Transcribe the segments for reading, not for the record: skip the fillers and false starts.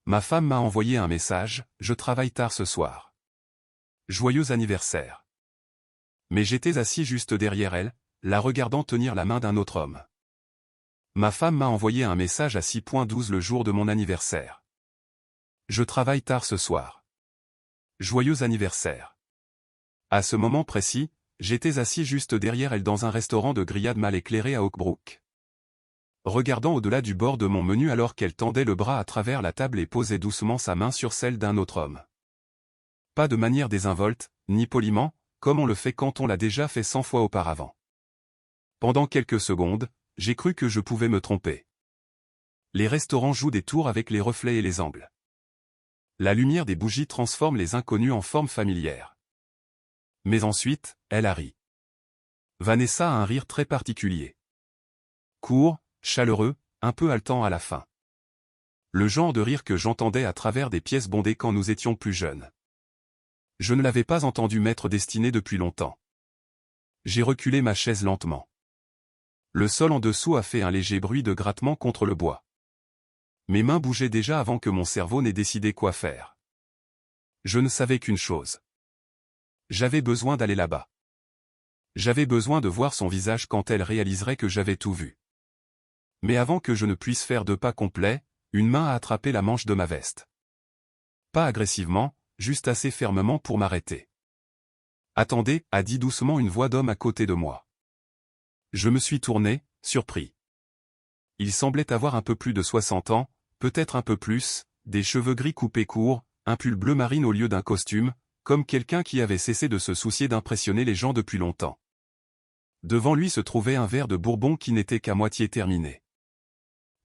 Ma femme m'a envoyé un message, je travaille tard ce soir. Joyeux anniversaire. Mais j'étais assis juste derrière elle, la regardant tenir la main d'un autre homme. Ma femme m'a envoyé un message à 6:12 le jour de mon anniversaire. Je travaille tard ce soir. Joyeux anniversaire. À ce moment précis, j'étais assis juste derrière elle dans un restaurant de grillades mal éclairé à Oakbrook. Regardant au-delà du bord de mon menu alors qu'elle tendait le bras à travers la table et posait doucement sa main sur celle d'un autre homme. Pas de manière désinvolte, ni poliment, comme on le fait quand on l'a déjà fait 100 fois auparavant. Pendant quelques secondes, j'ai cru que je pouvais me tromper. Les restaurants jouent des tours avec les reflets et les angles. La lumière des bougies transforme les inconnus en forme familière. Mais ensuite, elle a ri. Vanessa a un rire très particulier. Court, chaleureux, un peu haletant à la fin. Le genre de rire que j'entendais à travers des pièces bondées quand nous étions plus jeunes. Je ne l'avais pas entendu m'être destiné depuis longtemps. J'ai reculé ma chaise lentement. Le sol en dessous a fait un léger bruit de grattement contre le bois. Mes mains bougeaient déjà avant que mon cerveau n'ait décidé quoi faire. Je ne savais qu'une chose. J'avais besoin d'aller là-bas. J'avais besoin de voir son visage quand elle réaliserait que j'avais tout vu. Mais avant que je ne puisse faire 2 pas complets, une main a attrapé la manche de ma veste. Pas agressivement, juste assez fermement pour m'arrêter. « Attendez » a dit doucement une voix d'homme à côté de moi. Je me suis tourné, surpris. Il semblait avoir un peu plus de 60 ans, peut-être un peu plus, des cheveux gris coupés courts, un pull bleu marine au lieu d'un costume, comme quelqu'un qui avait cessé de se soucier d'impressionner les gens depuis longtemps. Devant lui se trouvait un verre de bourbon qui n'était qu'à moitié terminé.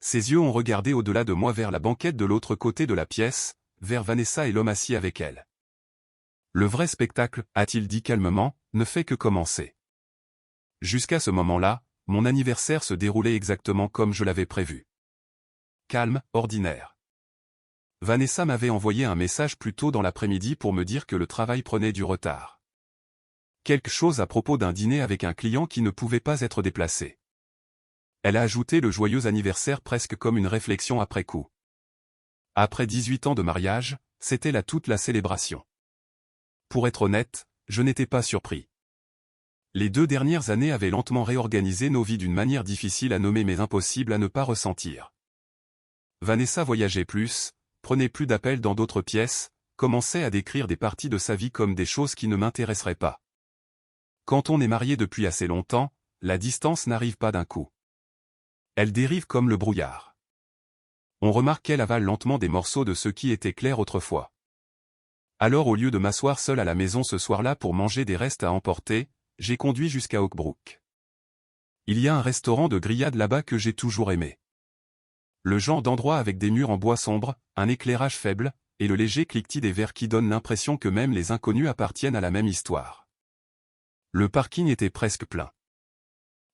Ses yeux ont regardé au-delà de moi vers la banquette de l'autre côté de la pièce, vers Vanessa et l'homme assis avec elle. Le vrai spectacle, a-t-il dit calmement, ne fait que commencer. Jusqu'à ce moment-là, mon anniversaire se déroulait exactement comme je l'avais prévu. Calme, ordinaire. Vanessa m'avait envoyé un message plus tôt dans l'après-midi pour me dire que le travail prenait du retard. Quelque chose à propos d'un dîner avec un client qui ne pouvait pas être déplacé. Elle a ajouté le joyeux anniversaire presque comme une réflexion après coup. Après 18 ans de mariage, c'était là toute la célébration. Pour être honnête, je n'étais pas surpris. Les 2 dernières années avaient lentement réorganisé nos vies d'une manière difficile à nommer mais impossible à ne pas ressentir. Vanessa voyageait plus, prenait plus d'appels dans d'autres pièces, commençait à décrire des parties de sa vie comme des choses qui ne m'intéresseraient pas. Quand on est marié depuis assez longtemps, la distance n'arrive pas d'un coup. Elle dérive comme le brouillard. On remarque qu'elle avale lentement des morceaux de ce qui était clair autrefois. Alors au lieu de m'asseoir seul à la maison ce soir-là pour manger des restes à emporter, j'ai conduit jusqu'à Oakbrook. Il y a un restaurant de grillades là-bas que j'ai toujours aimé. Le genre d'endroit avec des murs en bois sombre, un éclairage faible, et le léger cliquetis des verres qui donne l'impression que même les inconnus appartiennent à la même histoire. Le parking était presque plein.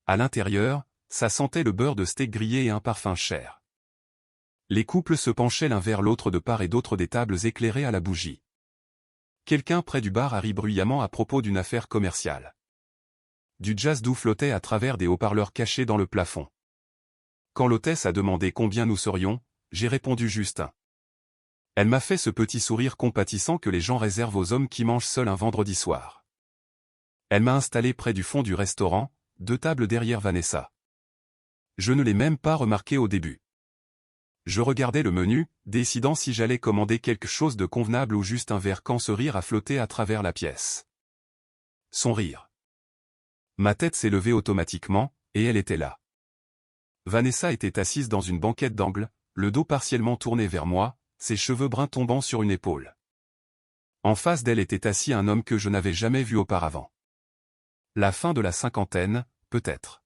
À l'intérieur, ça sentait le beurre de steak grillé et un parfum cher. Les couples se penchaient l'un vers l'autre de part et d'autre des tables éclairées à la bougie. Quelqu'un près du bar a ri bruyamment à propos d'une affaire commerciale. Du jazz doux flottait à travers des haut-parleurs cachés dans le plafond. Quand l'hôtesse a demandé combien nous serions, j'ai répondu juste un. Elle m'a fait ce petit sourire compatissant que les gens réservent aux hommes qui mangent seuls un vendredi soir. Elle m'a installé près du fond du restaurant, 2 tables derrière Vanessa. Je ne l'ai même pas remarqué au début. Je regardais le menu, décidant si j'allais commander quelque chose de convenable ou juste un verre quand ce rire a flotté à travers la pièce. Son rire. Ma tête s'est levée automatiquement, et elle était là. Vanessa était assise dans une banquette d'angle, le dos partiellement tourné vers moi, ses cheveux bruns tombant sur une épaule. En face d'elle était assis un homme que je n'avais jamais vu auparavant. La fin de la cinquantaine, peut-être.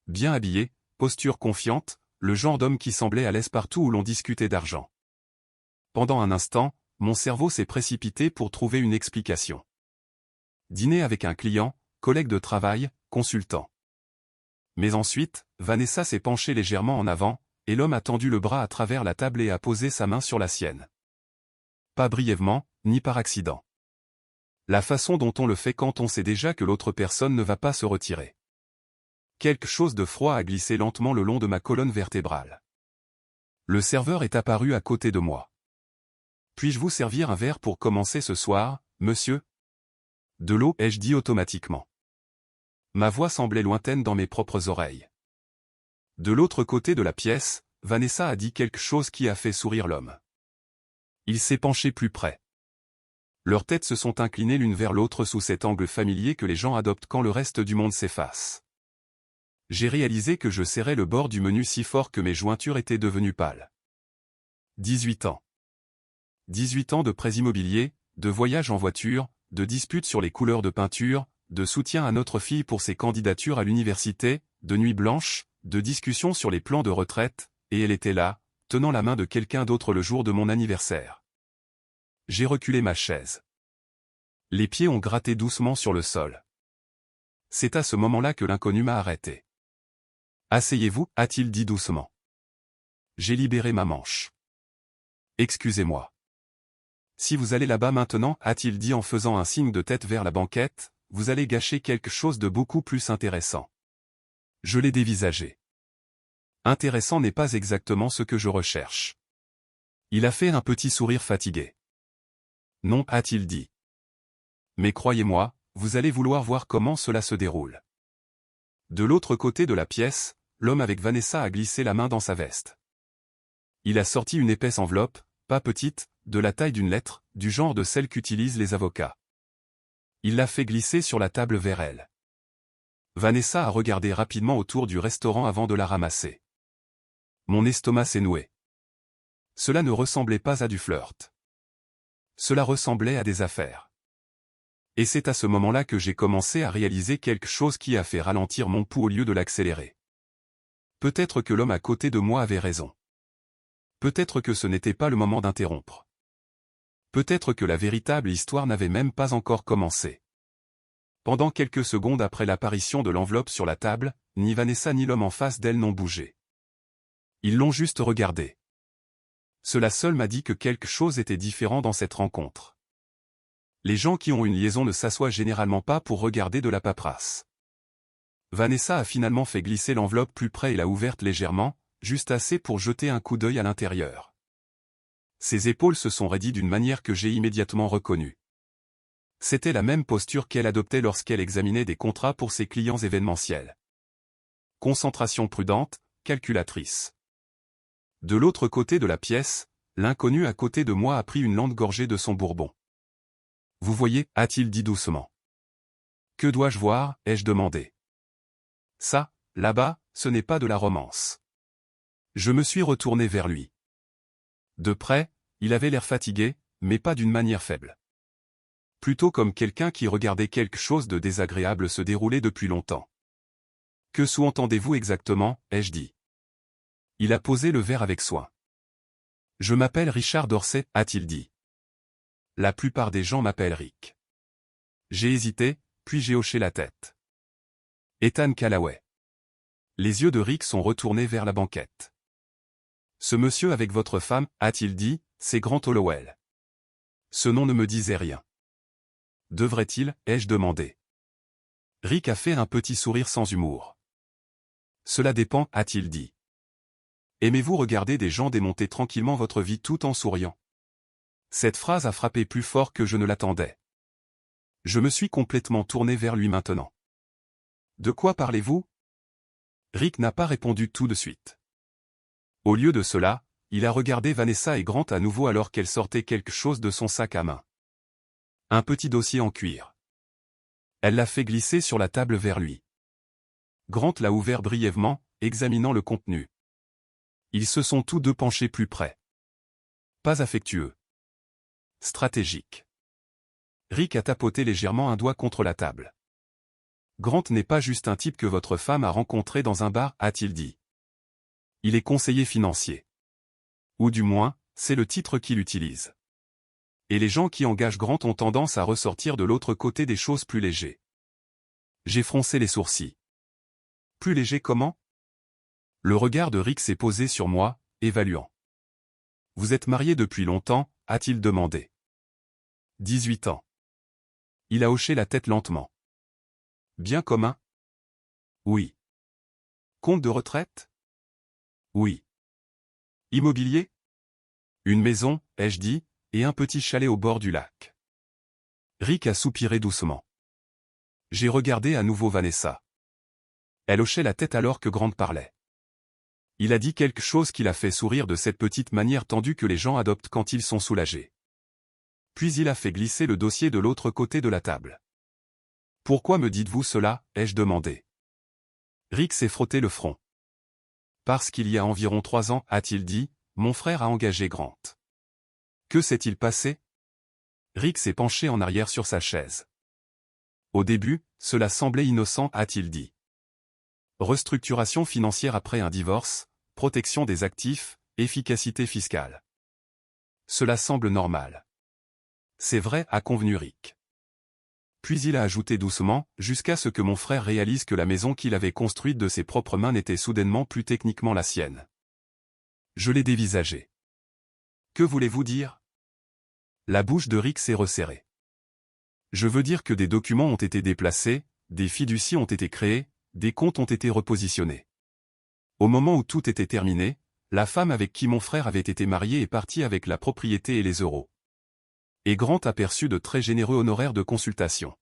Bien habillé, posture confiante, le genre d'homme qui semblait à l'aise partout où l'on discutait d'argent. Pendant un instant, mon cerveau s'est précipité pour trouver une explication. Dîner avec un client, collègue de travail, consultant. Mais ensuite, Vanessa s'est penchée légèrement en avant, et l'homme a tendu le bras à travers la table et a posé sa main sur la sienne. Pas brièvement, ni par accident. La façon dont on le fait quand on sait déjà que l'autre personne ne va pas se retirer. Quelque chose de froid a glissé lentement le long de ma colonne vertébrale. Le serveur est apparu à côté de moi. Puis-je vous servir un verre pour commencer ce soir, monsieur? De l'eau, ai-je dit automatiquement. Ma voix semblait lointaine dans mes propres oreilles. De l'autre côté de la pièce, Vanessa a dit quelque chose qui a fait sourire l'homme. Il s'est penché plus près. Leurs têtes se sont inclinées l'une vers l'autre sous cet angle familier que les gens adoptent quand le reste du monde s'efface. J'ai réalisé que je serrais le bord du menu si fort que mes jointures étaient devenues pâles. 18 ans. 18 ans de prêts immobiliers, de voyages en voiture, de disputes sur les couleurs de peinture, de soutien à notre fille pour ses candidatures à l'université, de nuits blanches, de discussions sur les plans de retraite, et elle était là, tenant la main de quelqu'un d'autre le jour de mon anniversaire. J'ai reculé ma chaise. Les pieds ont gratté doucement sur le sol. C'est à ce moment-là que l'inconnu m'a arrêté. « Asseyez-vous » a-t-il dit doucement. J'ai libéré ma manche. « Excusez-moi. »« Si vous allez là-bas maintenant » a-t-il dit en faisant un signe de tête vers la banquette, « vous allez gâcher quelque chose de beaucoup plus intéressant. » Je l'ai dévisagé. Intéressant n'est pas exactement ce que je recherche. Il a fait un petit sourire fatigué. Non, a-t-il dit. Mais croyez-moi, vous allez vouloir voir comment cela se déroule. De l'autre côté de la pièce, l'homme avec Vanessa a glissé la main dans sa veste. Il a sorti une épaisse enveloppe, pas petite, de la taille d'une lettre, du genre de celle qu'utilisent les avocats. Il l'a fait glisser sur la table vers elle. Vanessa a regardé rapidement autour du restaurant avant de la ramasser. Mon estomac s'est noué. Cela ne ressemblait pas à du flirt. Cela ressemblait à des affaires. Et c'est à ce moment-là que j'ai commencé à réaliser quelque chose qui a fait ralentir mon pouls au lieu de l'accélérer. Peut-être que l'homme à côté de moi avait raison. Peut-être que ce n'était pas le moment d'interrompre. Peut-être que la véritable histoire n'avait même pas encore commencé. Pendant quelques secondes après l'apparition de l'enveloppe sur la table, ni Vanessa ni l'homme en face d'elle n'ont bougé. Ils l'ont juste regardé. Cela seul m'a dit que quelque chose était différent dans cette rencontre. Les gens qui ont une liaison ne s'assoient généralement pas pour regarder de la paperasse. Vanessa a finalement fait glisser l'enveloppe plus près et l'a ouverte légèrement, juste assez pour jeter un coup d'œil à l'intérieur. Ses épaules se sont raidies d'une manière que j'ai immédiatement reconnue. C'était la même posture qu'elle adoptait lorsqu'elle examinait des contrats pour ses clients événementiels. Concentration prudente, calculatrice. De l'autre côté de la pièce, l'inconnu à côté de moi a pris une lente gorgée de son bourbon. « Vous voyez » a-t-il dit doucement. « Que dois-je voir » ai-je demandé. « Ça, là-bas, ce n'est pas de la romance. » Je me suis retourné vers lui. De près, il avait l'air fatigué, mais pas d'une manière faible. Plutôt comme quelqu'un qui regardait quelque chose de désagréable se dérouler depuis longtemps. « Que sous-entendez-vous exactement » ai-je dit. Il a posé le verre avec soin. « Je m'appelle Richard Dorsey » a-t-il dit. La plupart des gens m'appellent Rick. J'ai hésité, puis j'ai hoché la tête. Ethan Callaway. Les yeux de Rick sont retournés vers la banquette. Ce monsieur avec votre femme, a-t-il dit, c'est Grant Hollowell. Ce nom ne me disait rien. Devrait-il, ai-je demandé. Rick a fait un petit sourire sans humour. Cela dépend, a-t-il dit. Aimez-vous regarder des gens démonter tranquillement votre vie tout en souriant? Cette phrase a frappé plus fort que je ne l'attendais. Je me suis complètement tourné vers lui maintenant. De quoi parlez-vous? Rick n'a pas répondu tout de suite. Au lieu de cela, il a regardé Vanessa et Grant à nouveau alors qu'elle sortait quelque chose de son sac à main. Un petit dossier en cuir. Elle l'a fait glisser sur la table vers lui. Grant l'a ouvert brièvement, examinant le contenu. Ils se sont tous deux penchés plus près. Pas affectueux. Stratégique. Rick a tapoté légèrement un doigt contre la table. Grant n'est pas juste un type que votre femme a rencontré dans un bar, a-t-il dit. Il est conseiller financier. Ou du moins, c'est le titre qu'il utilise. Et les gens qui engagent Grant ont tendance à ressortir de l'autre côté des choses plus légers. J'ai froncé les sourcils. Plus léger comment? Le regard de Rick s'est posé sur moi, évaluant. Vous êtes marié depuis longtemps, a-t-il demandé. 18 ans. Il a hoché la tête lentement. Bien commun? Oui. Compte de retraite? Oui. Immobilier? Une maison, ai-je dit, et un petit chalet au bord du lac. Rick a soupiré doucement. J'ai regardé à nouveau Vanessa. Elle hochait la tête alors que Grant parlait. Il a dit quelque chose qui l'a fait sourire de cette petite manière tendue que les gens adoptent quand ils sont soulagés. Puis il a fait glisser le dossier de l'autre côté de la table. « Pourquoi me dites-vous cela ?» ai-je demandé. Rick s'est frotté le front. « Parce qu'il y a environ 3 ans, a-t-il dit, mon frère a engagé Grant. » Que s'est-il passé? Rick s'est penché en arrière sur sa chaise. Au début, cela semblait innocent, a-t-il dit. Restructuration financière après un divorce, protection des actifs, efficacité fiscale. Cela semble normal. C'est vrai, a convenu Rick. Puis il a ajouté doucement, jusqu'à ce que mon frère réalise que la maison qu'il avait construite de ses propres mains n'était soudainement plus techniquement la sienne. Je l'ai dévisagé. Que voulez-vous dire? La bouche de Rick s'est resserrée. Je veux dire que des documents ont été déplacés, des fiducies ont été créées, des comptes ont été repositionnés. Au moment où tout était terminé, la femme avec qui mon frère avait été marié est partie avec la propriété et les euros. Et Grant a perçu de très généreux honoraires de consultation.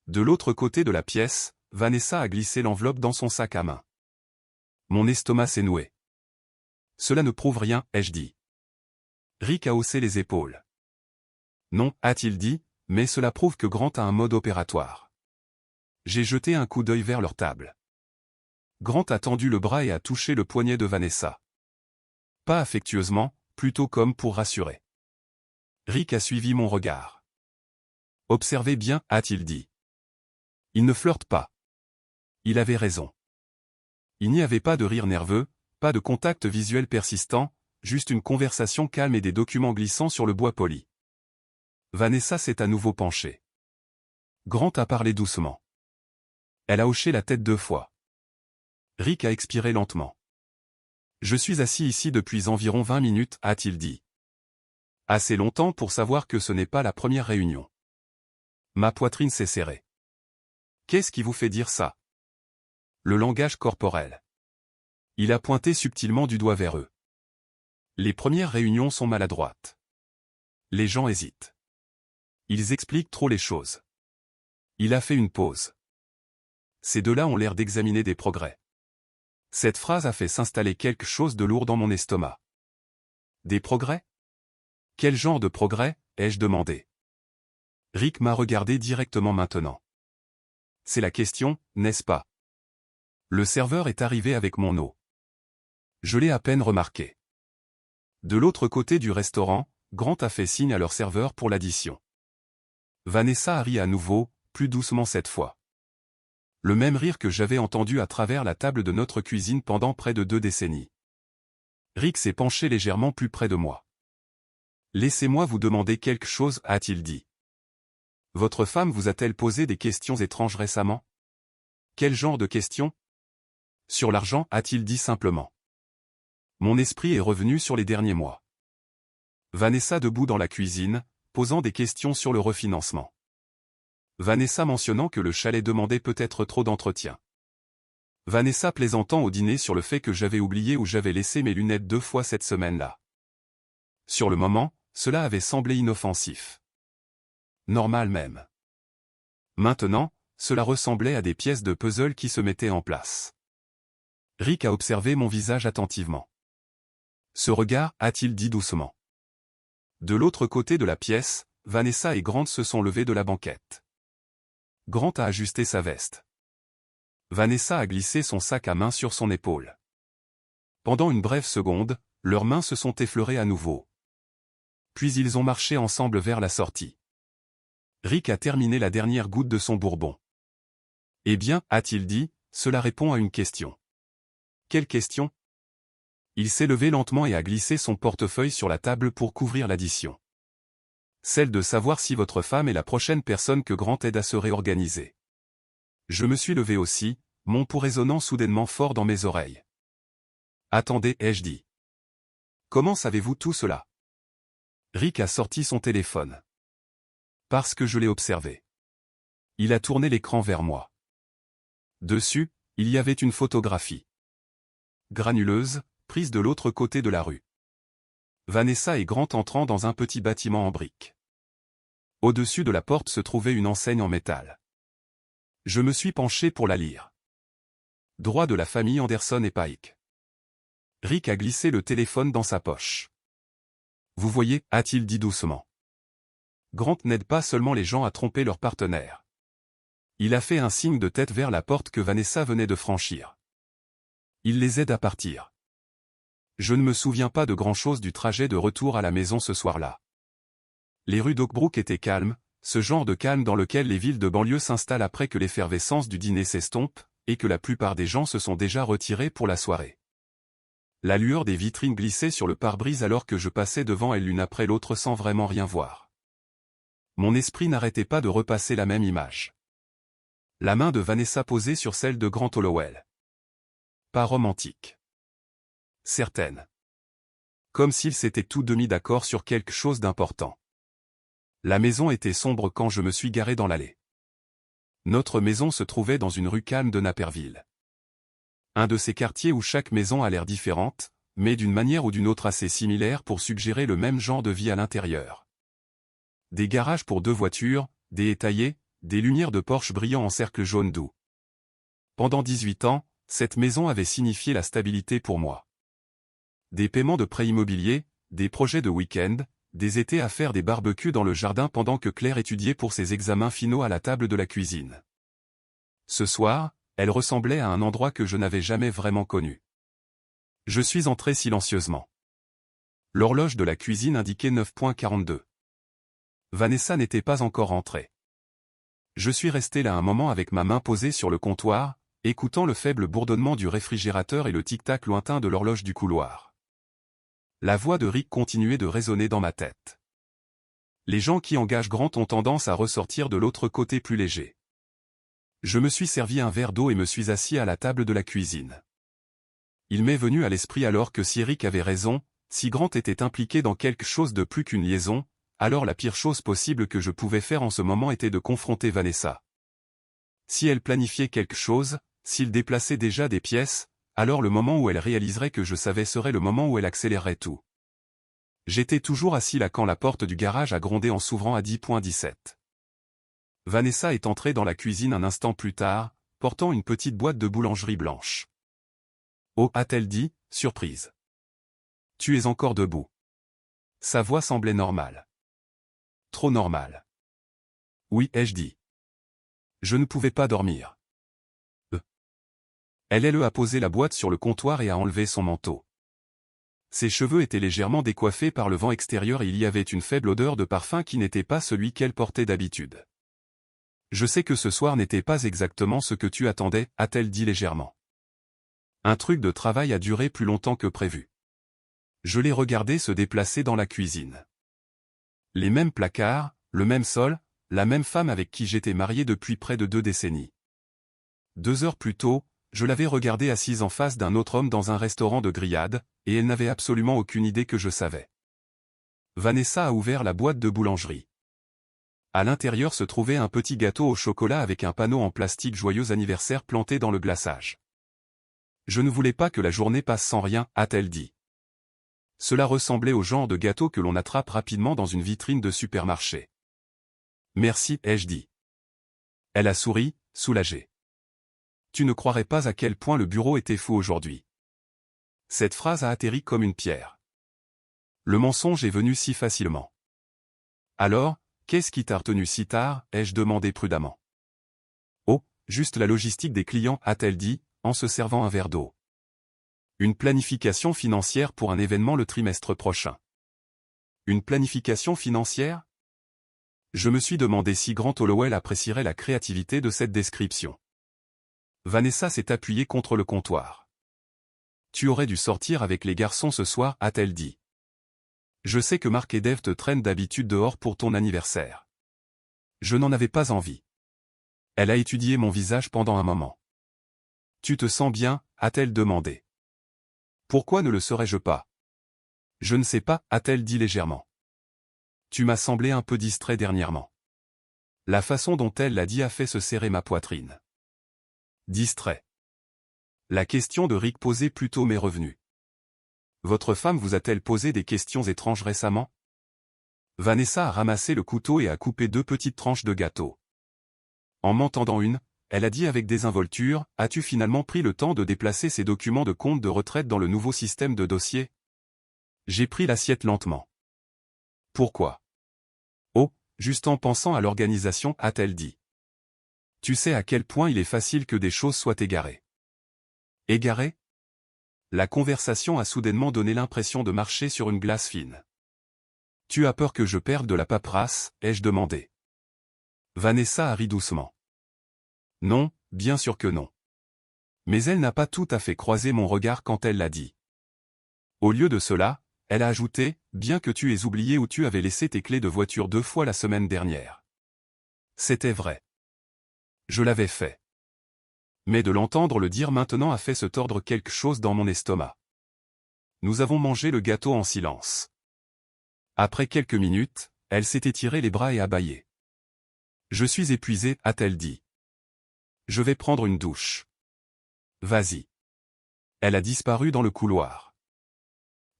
De l'autre côté de la pièce, Vanessa a glissé l'enveloppe dans son sac à main. Mon estomac s'est noué. Cela ne prouve rien, ai-je dit. Rick a haussé les épaules. Non, a-t-il dit, mais cela prouve que Grant a un mode opératoire. J'ai jeté un coup d'œil vers leur table. Grant a tendu le bras et a touché le poignet de Vanessa. Pas affectueusement, plutôt comme pour rassurer. Rick a suivi mon regard. Observez bien, a-t-il dit. Il ne flirte pas. Il avait raison. Il n'y avait pas de rire nerveux, pas de contact visuel persistant, juste une conversation calme et des documents glissant sur le bois poli. Vanessa s'est à nouveau penchée. Grant a parlé doucement. Elle a hoché la tête 2 fois. Rick a expiré lentement. Je suis assis ici depuis environ 20 minutes, a-t-il dit. Assez longtemps pour savoir que ce n'est pas la première réunion. Ma poitrine s'est serrée. Qu'est-ce qui vous fait dire ça? Le langage corporel. Il a pointé subtilement du doigt vers eux. Les premières réunions sont maladroites. Les gens hésitent. Ils expliquent trop les choses. Il a fait une pause. Ces deux-là ont l'air d'examiner des progrès. Cette phrase a fait s'installer quelque chose de lourd dans mon estomac. Des progrès? Quel genre de progrès, ai-je demandé. Rick m'a regardé directement maintenant. C'est la question, n'est-ce pas? Le serveur est arrivé avec mon eau. Je l'ai à peine remarqué. De l'autre côté du restaurant, Grant a fait signe à leur serveur pour l'addition. Vanessa a ri à nouveau, plus doucement cette fois. Le même rire que j'avais entendu à travers la table de notre cuisine pendant près de 2 décennies. Rick s'est penché légèrement plus près de moi. Laissez-moi vous demander quelque chose, a-t-il dit. Votre femme vous a-t-elle posé des questions étranges récemment? Quel genre de questions? Sur l'argent, a-t-il dit simplement. Mon esprit est revenu sur les derniers mois. Vanessa debout dans la cuisine, posant des questions sur le refinancement. Vanessa mentionnant que le chalet demandait peut-être trop d'entretien. Vanessa plaisantant au dîner sur le fait que j'avais oublié où j'avais laissé mes lunettes 2 fois cette semaine-là. Sur le moment, cela avait semblé inoffensif. Normal même. Maintenant, cela ressemblait à des pièces de puzzle qui se mettaient en place. Rick a observé mon visage attentivement. Ce regard, a-t-il dit doucement. De l'autre côté de la pièce, Vanessa et Grant se sont levés de la banquette. Grant a ajusté sa veste. Vanessa a glissé son sac à main sur son épaule. Pendant une brève seconde, leurs mains se sont effleurées à nouveau. Puis ils ont marché ensemble vers la sortie. Rick a terminé la dernière goutte de son bourbon. Eh bien, a-t-il dit, cela répond à une question. Quelle question? Il s'est levé lentement et a glissé son portefeuille sur la table pour couvrir l'addition. Celle de savoir si votre femme est la prochaine personne que Grant aide à se réorganiser. Je me suis levé aussi, mon pouls résonnant soudainement fort dans mes oreilles. Attendez, ai-je dit. Comment savez-vous tout cela? Rick a sorti son téléphone. Parce que je l'ai observé. Il a tourné l'écran vers moi. Dessus, il y avait une photographie. Granuleuse, surprise de l'autre côté de la rue. Vanessa et Grant entrant dans un petit bâtiment en briques. Au-dessus de la porte se trouvait une enseigne en métal. Je me suis penché pour la lire. Droit de la famille Anderson et Pike. Rick a glissé le téléphone dans sa poche. Vous voyez, a-t-il dit doucement. Grant n'aide pas seulement les gens à tromper leur partenaire. Il a fait un signe de tête vers la porte que Vanessa venait de franchir. Il les aide à partir. Je ne me souviens pas de grand-chose du trajet de retour à la maison ce soir-là. Les rues d'Oakbrook étaient calmes, ce genre de calme dans lequel les villes de banlieue s'installent après que l'effervescence du dîner s'estompe, et que la plupart des gens se sont déjà retirés pour la soirée. La lueur des vitrines glissait sur le pare-brise alors que je passais devant elles l'une après l'autre sans vraiment rien voir. Mon esprit n'arrêtait pas de repasser la même image. La main de Vanessa posée sur celle de Grant Hollowell. Pas romantique. Certaine. Comme s'ils s'étaient tous demi d'accord sur quelque chose d'important. La maison était sombre quand je me suis garé dans l'allée. Notre maison se trouvait dans une rue calme de Naperville. Un de ces quartiers où chaque maison a l'air différente, mais d'une manière ou d'une autre assez similaire pour suggérer le même genre de vie à l'intérieur. Des garages pour 2 voitures, des haies taillées, des lumières de Porsche brillant en cercle jaune doux. Pendant 18 ans, cette maison avait signifié la stabilité pour moi. Des paiements de prêts immobiliers, des projets de week-end, des étés à faire des barbecues dans le jardin pendant que Claire étudiait pour ses examens finaux à la table de la cuisine. Ce soir, elle ressemblait à un endroit que je n'avais jamais vraiment connu. Je suis entré silencieusement. L'horloge de la cuisine indiquait 9:42. Vanessa n'était pas encore entrée. Je suis resté là un moment avec ma main posée sur le comptoir, écoutant le faible bourdonnement du réfrigérateur et le tic-tac lointain de l'horloge du couloir. La voix de Rick continuait de résonner dans ma tête. Les gens qui engagent Grant ont tendance à ressortir de l'autre côté plus léger. Je me suis servi un verre d'eau et me suis assis à la table de la cuisine. Il m'est venu à l'esprit alors que si Rick avait raison, si Grant était impliqué dans quelque chose de plus qu'une liaison, alors la pire chose possible que je pouvais faire en ce moment était de confronter Vanessa. Si elle planifiait quelque chose, s'il déplaçait déjà des pièces, alors le moment où elle réaliserait que je savais serait le moment où elle accélérerait tout. J'étais toujours assis là quand la porte du garage a grondé en s'ouvrant à 10:17. Vanessa est entrée dans la cuisine un instant plus tard, portant une petite boîte de boulangerie blanche. « Oh » a-t-elle dit, surprise. « Tu es encore debout. » Sa voix semblait normale. Trop normale. « Oui » ai-je dit. Je ne pouvais pas dormir. Elle a posé la boîte sur le comptoir et a enlevé son manteau. Ses cheveux étaient légèrement décoiffés par le vent extérieur et il y avait une faible odeur de parfum qui n'était pas celui qu'elle portait d'habitude. « Je sais que ce soir n'était pas exactement ce que tu attendais » a-t-elle dit légèrement. Un truc de travail a duré plus longtemps que prévu. Je l'ai regardé se déplacer dans la cuisine. Les mêmes placards, le même sol, la même femme avec qui j'étais marié depuis près de 2 décennies. 2 heures plus tôt, je l'avais regardée assise en face d'un autre homme dans un restaurant de grillades, et elle n'avait absolument aucune idée que je savais. Vanessa a ouvert la boîte de boulangerie. À l'intérieur se trouvait un petit gâteau au chocolat avec un panneau en plastique joyeux anniversaire planté dans le glaçage. Je ne voulais pas que la journée passe sans rien, a-t-elle dit. Cela ressemblait au genre de gâteau que l'on attrape rapidement dans une vitrine de supermarché. Merci, ai-je dit. Elle a souri, soulagée. Tu ne croirais pas à quel point le bureau était fou aujourd'hui. Cette phrase a atterri comme une pierre. Le mensonge est venu si facilement. Alors, qu'est-ce qui t'a retenu si tard, ai-je demandé prudemment. Oh, juste la logistique des clients, a-t-elle dit, en se servant un verre d'eau. Une planification financière pour un événement le trimestre prochain. Une planification financière ? Je me suis demandé si Grant Hollowell apprécierait la créativité de cette description. Vanessa s'est appuyée contre le comptoir. Tu aurais dû sortir avec les garçons ce soir, a-t-elle dit. Je sais que Mark et Dave te traînent d'habitude dehors pour ton anniversaire. Je n'en avais pas envie. Elle a étudié mon visage pendant un moment. Tu te sens bien, a-t-elle demandé. Pourquoi ne le serais-je pas? Je ne sais pas, a-t-elle dit légèrement. Tu m'as semblé un peu distrait dernièrement. La façon dont elle l'a dit a fait se serrer ma poitrine. Distrait. La question de Rick posée plus tôt m'est revenue. Votre femme vous a-t-elle posé des questions étranges récemment? Vanessa a ramassé le couteau et a coupé 2 petites tranches de gâteau. En m'en tendant une, elle a dit avec désinvolture, « As-tu finalement pris le temps de déplacer ces documents de compte de retraite dans le nouveau système de dossier ?» J'ai pris l'assiette lentement. Pourquoi? Oh, juste en pensant à l'organisation, a-t-elle dit. Tu sais à quel point il est facile que des choses soient égarées. Égarées? La conversation a soudainement donné l'impression de marcher sur une glace fine. Tu as peur que je perde de la paperasse, ai-je demandé. Vanessa a ri doucement. Non, bien sûr que non. Mais elle n'a pas tout à fait croisé mon regard quand elle l'a dit. Au lieu de cela, elle a ajouté, bien que tu aies oublié où tu avais laissé tes clés de voiture 2 fois la semaine dernière. C'était vrai. Je l'avais fait. Mais de l'entendre le dire maintenant a fait se tordre quelque chose dans mon estomac. Nous avons mangé le gâteau en silence. Après quelques minutes, elle s'est étirée les bras et a bâillé. Je suis épuisée, a-t-elle dit. Je vais prendre une douche. Vas-y. Elle a disparu dans le couloir.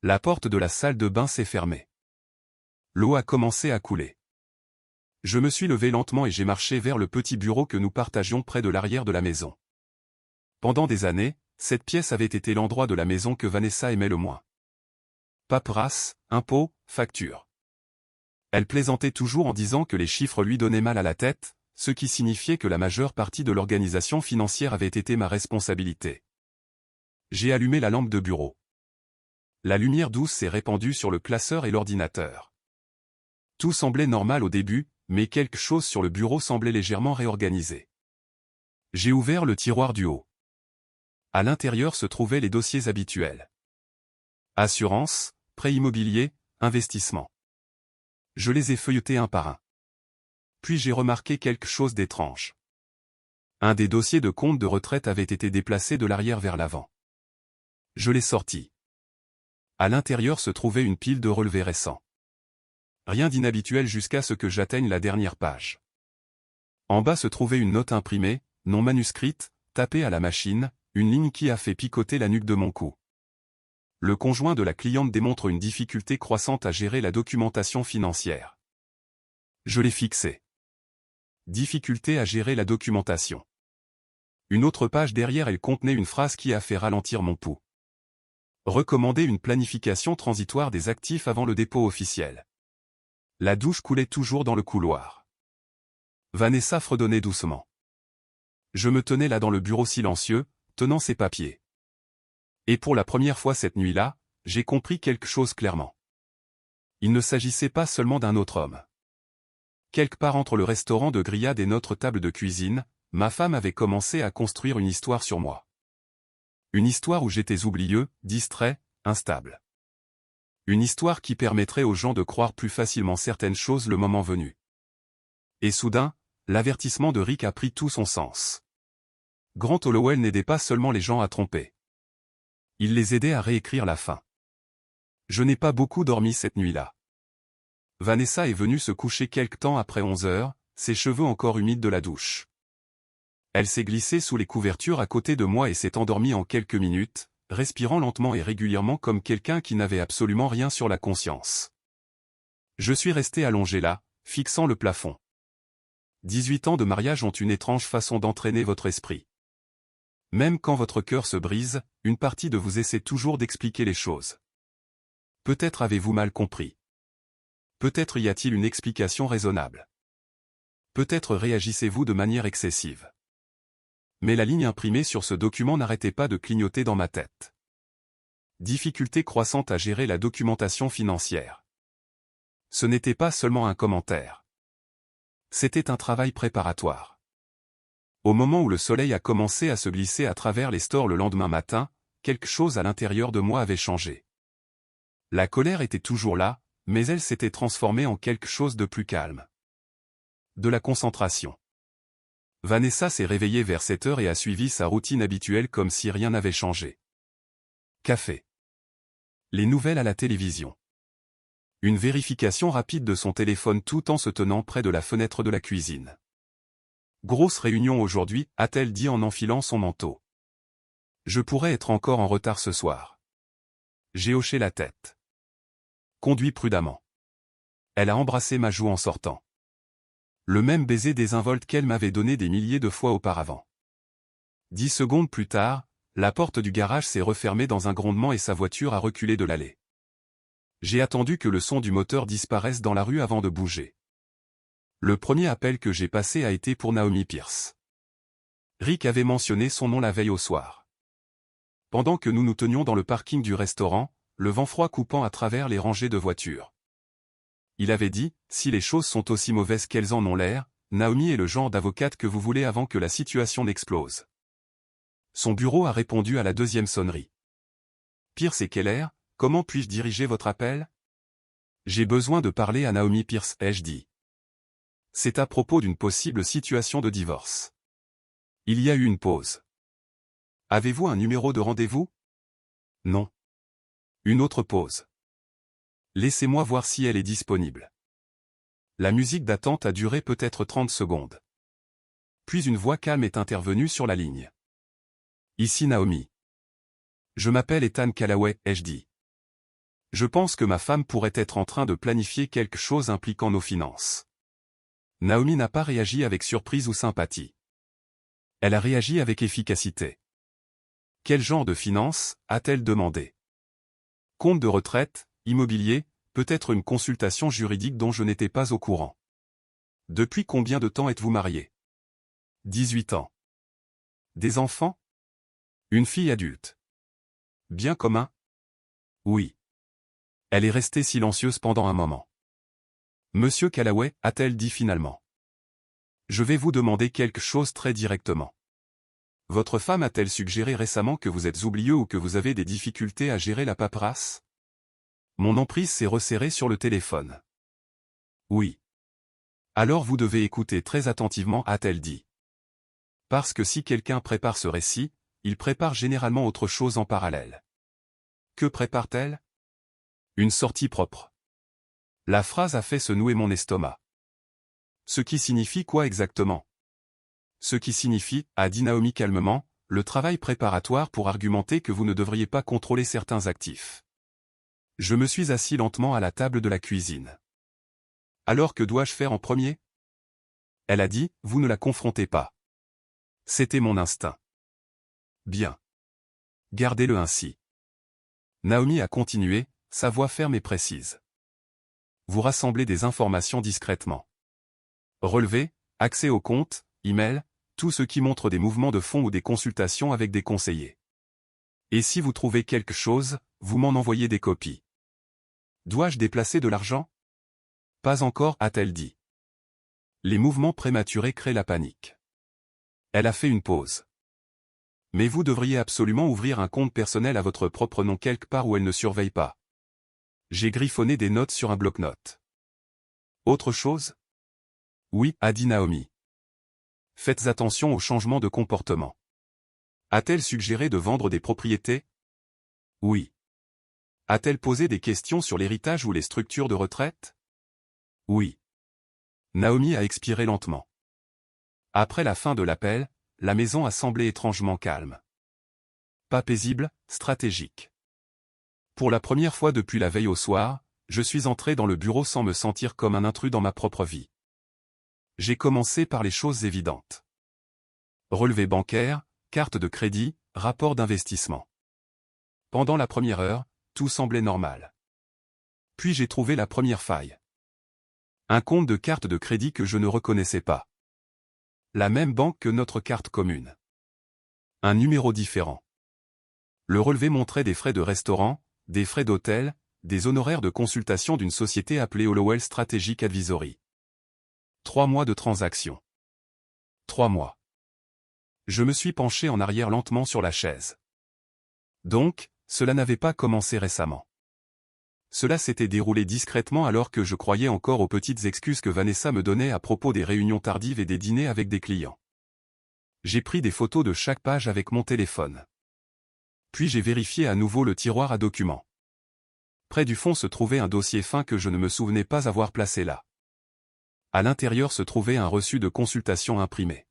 La porte de la salle de bain s'est fermée. L'eau a commencé à couler. Je me suis levé lentement et j'ai marché vers le petit bureau que nous partagions près de l'arrière de la maison. Pendant des années, cette pièce avait été l'endroit de la maison que Vanessa aimait le moins. Paperasse, impôts, factures. Elle plaisantait toujours en disant que les chiffres lui donnaient mal à la tête, ce qui signifiait que la majeure partie de l'organisation financière avait été ma responsabilité. J'ai allumé la lampe de bureau. La lumière douce s'est répandue sur le classeur et l'ordinateur. Tout semblait normal au début, mais quelque chose sur le bureau semblait légèrement réorganisé. J'ai ouvert le tiroir du haut. À l'intérieur se trouvaient les dossiers habituels. Assurance, prêt immobilier, investissement. Je les ai feuilletés un par un. Puis j'ai remarqué quelque chose d'étrange. Un des dossiers de compte de retraite avait été déplacé de l'arrière vers l'avant. Je l'ai sorti. À l'intérieur se trouvait une pile de relevés récents. Rien d'inhabituel jusqu'à ce que j'atteigne la dernière page. En bas se trouvait une note imprimée, non manuscrite, tapée à la machine, une ligne qui a fait picoter la nuque de mon cou. Le conjoint de la cliente démontre une difficulté croissante à gérer la documentation financière. Je l'ai fixé. Difficulté à gérer la documentation. Une autre page derrière elle contenait une phrase qui a fait ralentir mon pouls. Recommander une planification transitoire des actifs avant le dépôt officiel. La douche coulait toujours dans le couloir. Vanessa fredonnait doucement. Je me tenais là dans le bureau silencieux, tenant ses papiers. Et pour la première fois cette nuit-là, j'ai compris quelque chose clairement. Il ne s'agissait pas seulement d'un autre homme. Quelque part entre le restaurant de grillade et notre table de cuisine, ma femme avait commencé à construire une histoire sur moi. Une histoire où j'étais oublieux, distrait, instable. Une histoire qui permettrait aux gens de croire plus facilement certaines choses le moment venu. Et soudain, l'avertissement de Rick a pris tout son sens. Grant Hollowell n'aidait pas seulement les gens à tromper. Il les aidait à réécrire la fin. Je n'ai pas beaucoup dormi cette nuit-là. Vanessa est venue se coucher quelque temps après 11 heures, ses cheveux encore humides de la douche. Elle s'est glissée sous les couvertures à côté de moi et s'est endormie en quelques minutes, respirant lentement et régulièrement comme quelqu'un qui n'avait absolument rien sur la conscience. Je suis resté allongé là, fixant le plafond. 18 ans de mariage ont une étrange façon d'entraîner votre esprit. Même quand votre cœur se brise, une partie de vous essaie toujours d'expliquer les choses. Peut-être avez-vous mal compris. Peut-être y a-t-il une explication raisonnable. Peut-être réagissez-vous de manière excessive. Mais la ligne imprimée sur ce document n'arrêtait pas de clignoter dans ma tête. Difficulté croissante à gérer la documentation financière. Ce n'était pas seulement un commentaire. C'était un travail préparatoire. Au moment où le soleil a commencé à se glisser à travers les stores le lendemain matin, quelque chose à l'intérieur de moi avait changé. La colère était toujours là, mais elle s'était transformée en quelque chose de plus calme. De la concentration. Vanessa s'est réveillée vers 7 heures et a suivi sa routine habituelle comme si rien n'avait changé. Café. Les nouvelles à la télévision. Une vérification rapide de son téléphone tout en se tenant près de la fenêtre de la cuisine. Grosse réunion aujourd'hui, a-t-elle dit en enfilant son manteau. Je pourrais être encore en retard ce soir. J'ai hoché la tête. Conduis prudemment. Elle a embrassé ma joue en sortant. Le même baiser désinvolte qu'elle m'avait donné des milliers de fois auparavant. 10 secondes plus tard, la porte du garage s'est refermée dans un grondement et sa voiture a reculé de l'allée. J'ai attendu que le son du moteur disparaisse dans la rue avant de bouger. Le premier appel que j'ai passé a été pour Naomi Pierce. Rick avait mentionné son nom la veille au soir. Pendant que nous nous tenions dans le parking du restaurant, le vent froid coupant à travers les rangées de voitures. Il avait dit, si les choses sont aussi mauvaises qu'elles en ont l'air, Naomi est le genre d'avocate que vous voulez avant que la situation n'explose. Son bureau a répondu à la deuxième sonnerie. Pierce et Keller, comment puis-je diriger votre appel? J'ai besoin de parler à Naomi Pierce, ai-je dit. C'est à propos d'une possible situation de divorce. Il y a eu une pause. Avez-vous un numéro de rendez-vous? Non. Une autre pause. Laissez-moi voir si elle est disponible. La musique d'attente a duré peut-être 30 secondes. Puis une voix calme est intervenue sur la ligne. Ici Naomi. Je m'appelle Ethan Callaway, ai-je dit. Je pense que ma femme pourrait être en train de planifier quelque chose impliquant nos finances. Naomi n'a pas réagi avec surprise ou sympathie. Elle a réagi avec efficacité. Quel genre de finances, a-t-elle demandé? Compte de retraite, immobilier, peut-être une consultation juridique dont je n'étais pas au courant. Depuis combien de temps êtes-vous marié? 18 ans. Des enfants? Une fille adulte. Bien commun? Oui. Elle est restée silencieuse pendant un moment. Monsieur Callaway, a-t-elle dit finalement. Je vais vous demander quelque chose très directement. Votre femme a-t-elle suggéré récemment que vous êtes oublieux ou que vous avez des difficultés à gérer la paperasse? Mon emprise s'est resserrée sur le téléphone. Oui. Alors vous devez écouter très attentivement, a-t-elle dit. Parce que si quelqu'un prépare ce récit, il prépare généralement autre chose en parallèle. Que prépare-t-elle? Une sortie propre. La phrase a fait se nouer mon estomac. Ce qui signifie quoi exactement? Ce qui signifie, a dit Naomi calmement, le travail préparatoire pour argumenter que vous ne devriez pas contrôler certains actifs. Je me suis assis lentement à la table de la cuisine. Alors que dois-je faire en premier? Elle a dit, vous ne la confrontez pas. C'était mon instinct. Bien. Gardez-le ainsi. Naomi a continué, sa voix ferme et précise. Vous rassemblez des informations discrètement. Relevés, accès au compte, email, tout ce qui montre des mouvements de fonds ou des consultations avec des conseillers. Et si vous trouvez quelque chose, vous m'en envoyez des copies. Dois-je déplacer de l'argent? Pas encore, a-t-elle dit. Les mouvements prématurés créent la panique. Elle a fait une pause. Mais vous devriez absolument ouvrir un compte personnel à votre propre nom quelque part où elle ne surveille pas. J'ai griffonné des notes sur un bloc-notes. Autre chose? Oui, a dit Naomi. Faites attention au changement de comportement. A-t-elle suggéré de vendre des propriétés? Oui. A-t-elle posé des questions sur l'héritage ou les structures de retraite? Oui. Naomi a expiré lentement. Après la fin de l'appel, la maison a semblé étrangement calme. Pas paisible, stratégique. Pour la première fois depuis la veille au soir, je suis entré dans le bureau sans me sentir comme un intrus dans ma propre vie. J'ai commencé par les choses évidentes. Relevé bancaire, carte de crédit, rapport d'investissement. Pendant la première heure, tout semblait normal. Puis j'ai trouvé la première faille. Un compte de carte de crédit que je ne reconnaissais pas. La même banque que notre carte commune. Un numéro différent. Le relevé montrait des frais de restaurant, des frais d'hôtel, des honoraires de consultation d'une société appelée Hollowell Strategic Advisory. 3 mois de transaction. 3 mois. Je me suis penché en arrière lentement sur la chaise. Donc, cela n'avait pas commencé récemment. Cela s'était déroulé discrètement alors que je croyais encore aux petites excuses que Vanessa me donnait à propos des réunions tardives et des dîners avec des clients. J'ai pris des photos de chaque page avec mon téléphone. Puis j'ai vérifié à nouveau le tiroir à documents. Près du fond se trouvait un dossier fin que je ne me souvenais pas avoir placé là. À l'intérieur se trouvait un reçu de consultation imprimé.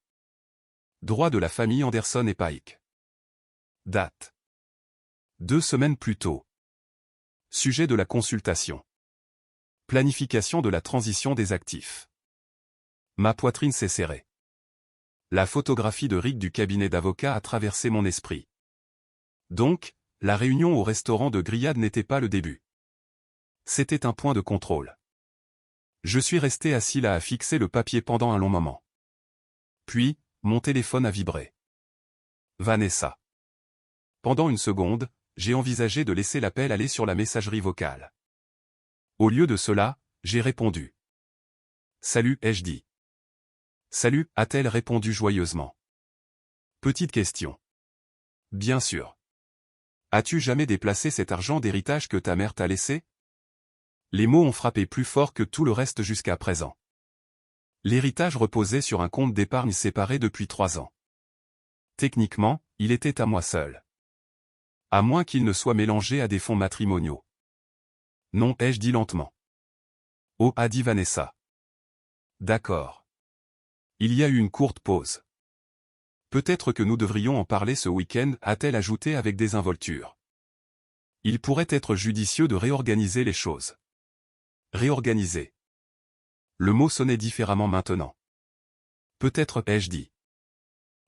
Droit de la famille Anderson et Pike. Date. 2 semaines plus tôt. Sujet de la consultation. Planification de la transition des actifs. Ma poitrine s'est serrée. La photographie de Rick du cabinet d'avocat a traversé mon esprit. Donc, la réunion au restaurant de grillade n'était pas le début. C'était un point de contrôle. Je suis resté assis là à fixer le papier pendant un long moment. Puis, mon téléphone a vibré. Vanessa. Pendant une seconde, j'ai envisagé de laisser l'appel aller sur la messagerie vocale. Au lieu de cela, j'ai répondu. Salut, ai-je dit. Salut, a-t-elle répondu joyeusement. Petite question. Bien sûr. As-tu jamais déplacé cet argent d'héritage que ta mère t'a laissé? Les mots ont frappé plus fort que tout le reste jusqu'à présent. L'héritage reposait sur un compte d'épargne séparé depuis 3 ans. Techniquement, il était à moi seul. À moins qu'il ne soit mélangé à des fonds matrimoniaux. Non, ai-je dit lentement. Oh, a dit Vanessa. D'accord. Il y a eu une courte pause. Peut-être que nous devrions en parler ce week-end, a-t-elle ajouté avec désinvolture. Il pourrait être judicieux de réorganiser les choses. Réorganiser. Le mot sonnait différemment maintenant. Peut-être, ai-je dit.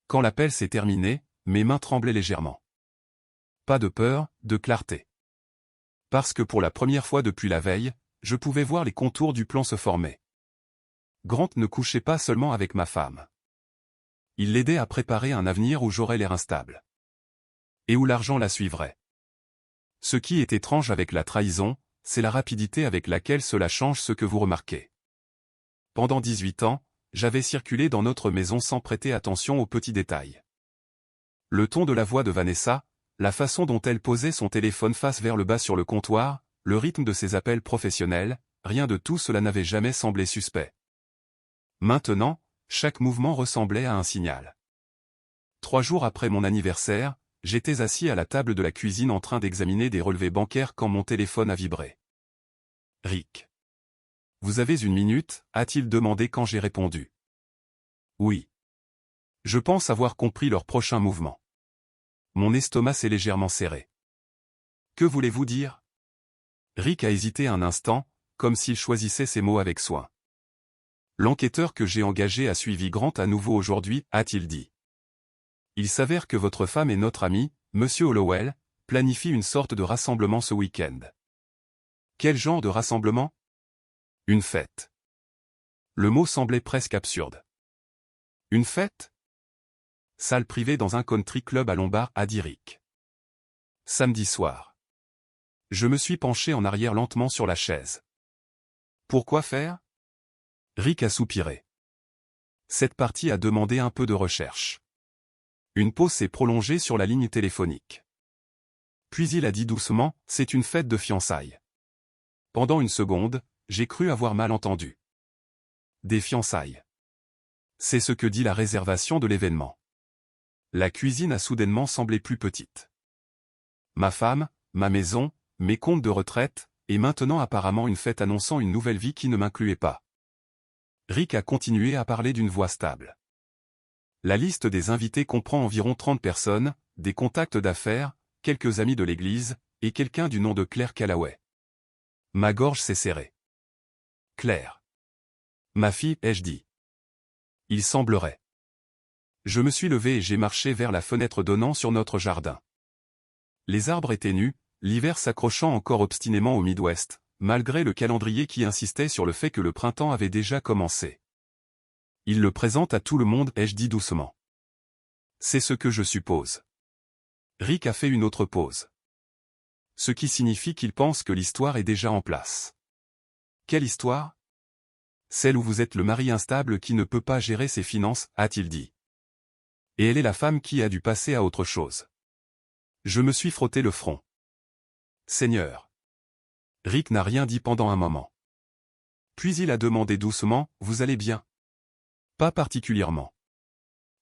Quand l'appel s'est terminé, mes mains tremblaient légèrement. Pas de peur, de clarté. Parce que pour la première fois depuis la veille, je pouvais voir les contours du plan se former. Grant ne couchait pas seulement avec ma femme. Il l'aidait à préparer un avenir où j'aurais l'air instable. Et où l'argent la suivrait. Ce qui est étrange avec la trahison, c'est la rapidité avec laquelle cela change ce que vous remarquez. Pendant 18 ans, j'avais circulé dans notre maison sans prêter attention aux petits détails. Le ton de la voix de Vanessa, la façon dont elle posait son téléphone face vers le bas sur le comptoir, le rythme de ses appels professionnels, rien de tout cela n'avait jamais semblé suspect. Maintenant, chaque mouvement ressemblait à un signal. 3 jours après mon anniversaire, j'étais assis à la table de la cuisine en train d'examiner des relevés bancaires quand mon téléphone a vibré. Rick. Vous avez une minute, a-t-il demandé quand j'ai répondu. Oui. Je pense avoir compris leur prochain mouvement. Mon estomac s'est légèrement serré. Que voulez-vous dire? Rick a hésité un instant, comme s'il choisissait ses mots avec soin. L'enquêteur que j'ai engagé a suivi Grant à nouveau aujourd'hui, a-t-il dit. Il s'avère que votre femme et notre ami, Monsieur Hollowell, planifient une sorte de rassemblement ce week-end. Quel genre de rassemblement? Une fête. Le mot semblait presque absurde. Une fête? Salle privée dans un country club à Lombard, a dit Rick. Samedi soir. Je me suis penché en arrière lentement sur la chaise. Pourquoi faire? Rick a soupiré. Cette partie a demandé un peu de recherche. Une pause s'est prolongée sur la ligne téléphonique. Puis il a dit doucement, c'est une fête de fiançailles. Pendant une seconde, j'ai cru avoir mal entendu. Des fiançailles. C'est ce que dit la réservation de l'événement. La cuisine a soudainement semblé plus petite. Ma femme, ma maison, mes comptes de retraite, et maintenant apparemment une fête annonçant une nouvelle vie qui ne m'incluait pas. Rick a continué à parler d'une voix stable. La liste des invités comprend environ 30 personnes, des contacts d'affaires, quelques amis de l'église, et quelqu'un du nom de Claire Callaway. Ma gorge s'est serrée. Claire. Ma fille, ai-je dit. Il semblerait. Je me suis levé et j'ai marché vers la fenêtre donnant sur notre jardin. Les arbres étaient nus, l'hiver s'accrochant encore obstinément au Midwest, malgré le calendrier qui insistait sur le fait que le printemps avait déjà commencé. Il le présente à tout le monde, ai-je dit doucement. C'est ce que je suppose. Rick a fait une autre pause. Ce qui signifie qu'il pense que l'histoire est déjà en place. Quelle histoire? Celle où vous êtes le mari instable qui ne peut pas gérer ses finances, a-t-il dit. Et elle est la femme qui a dû passer à autre chose. Je me suis frotté le front. Seigneur. Rick n'a rien dit pendant un moment. Puis il a demandé doucement, vous allez bien? Pas particulièrement.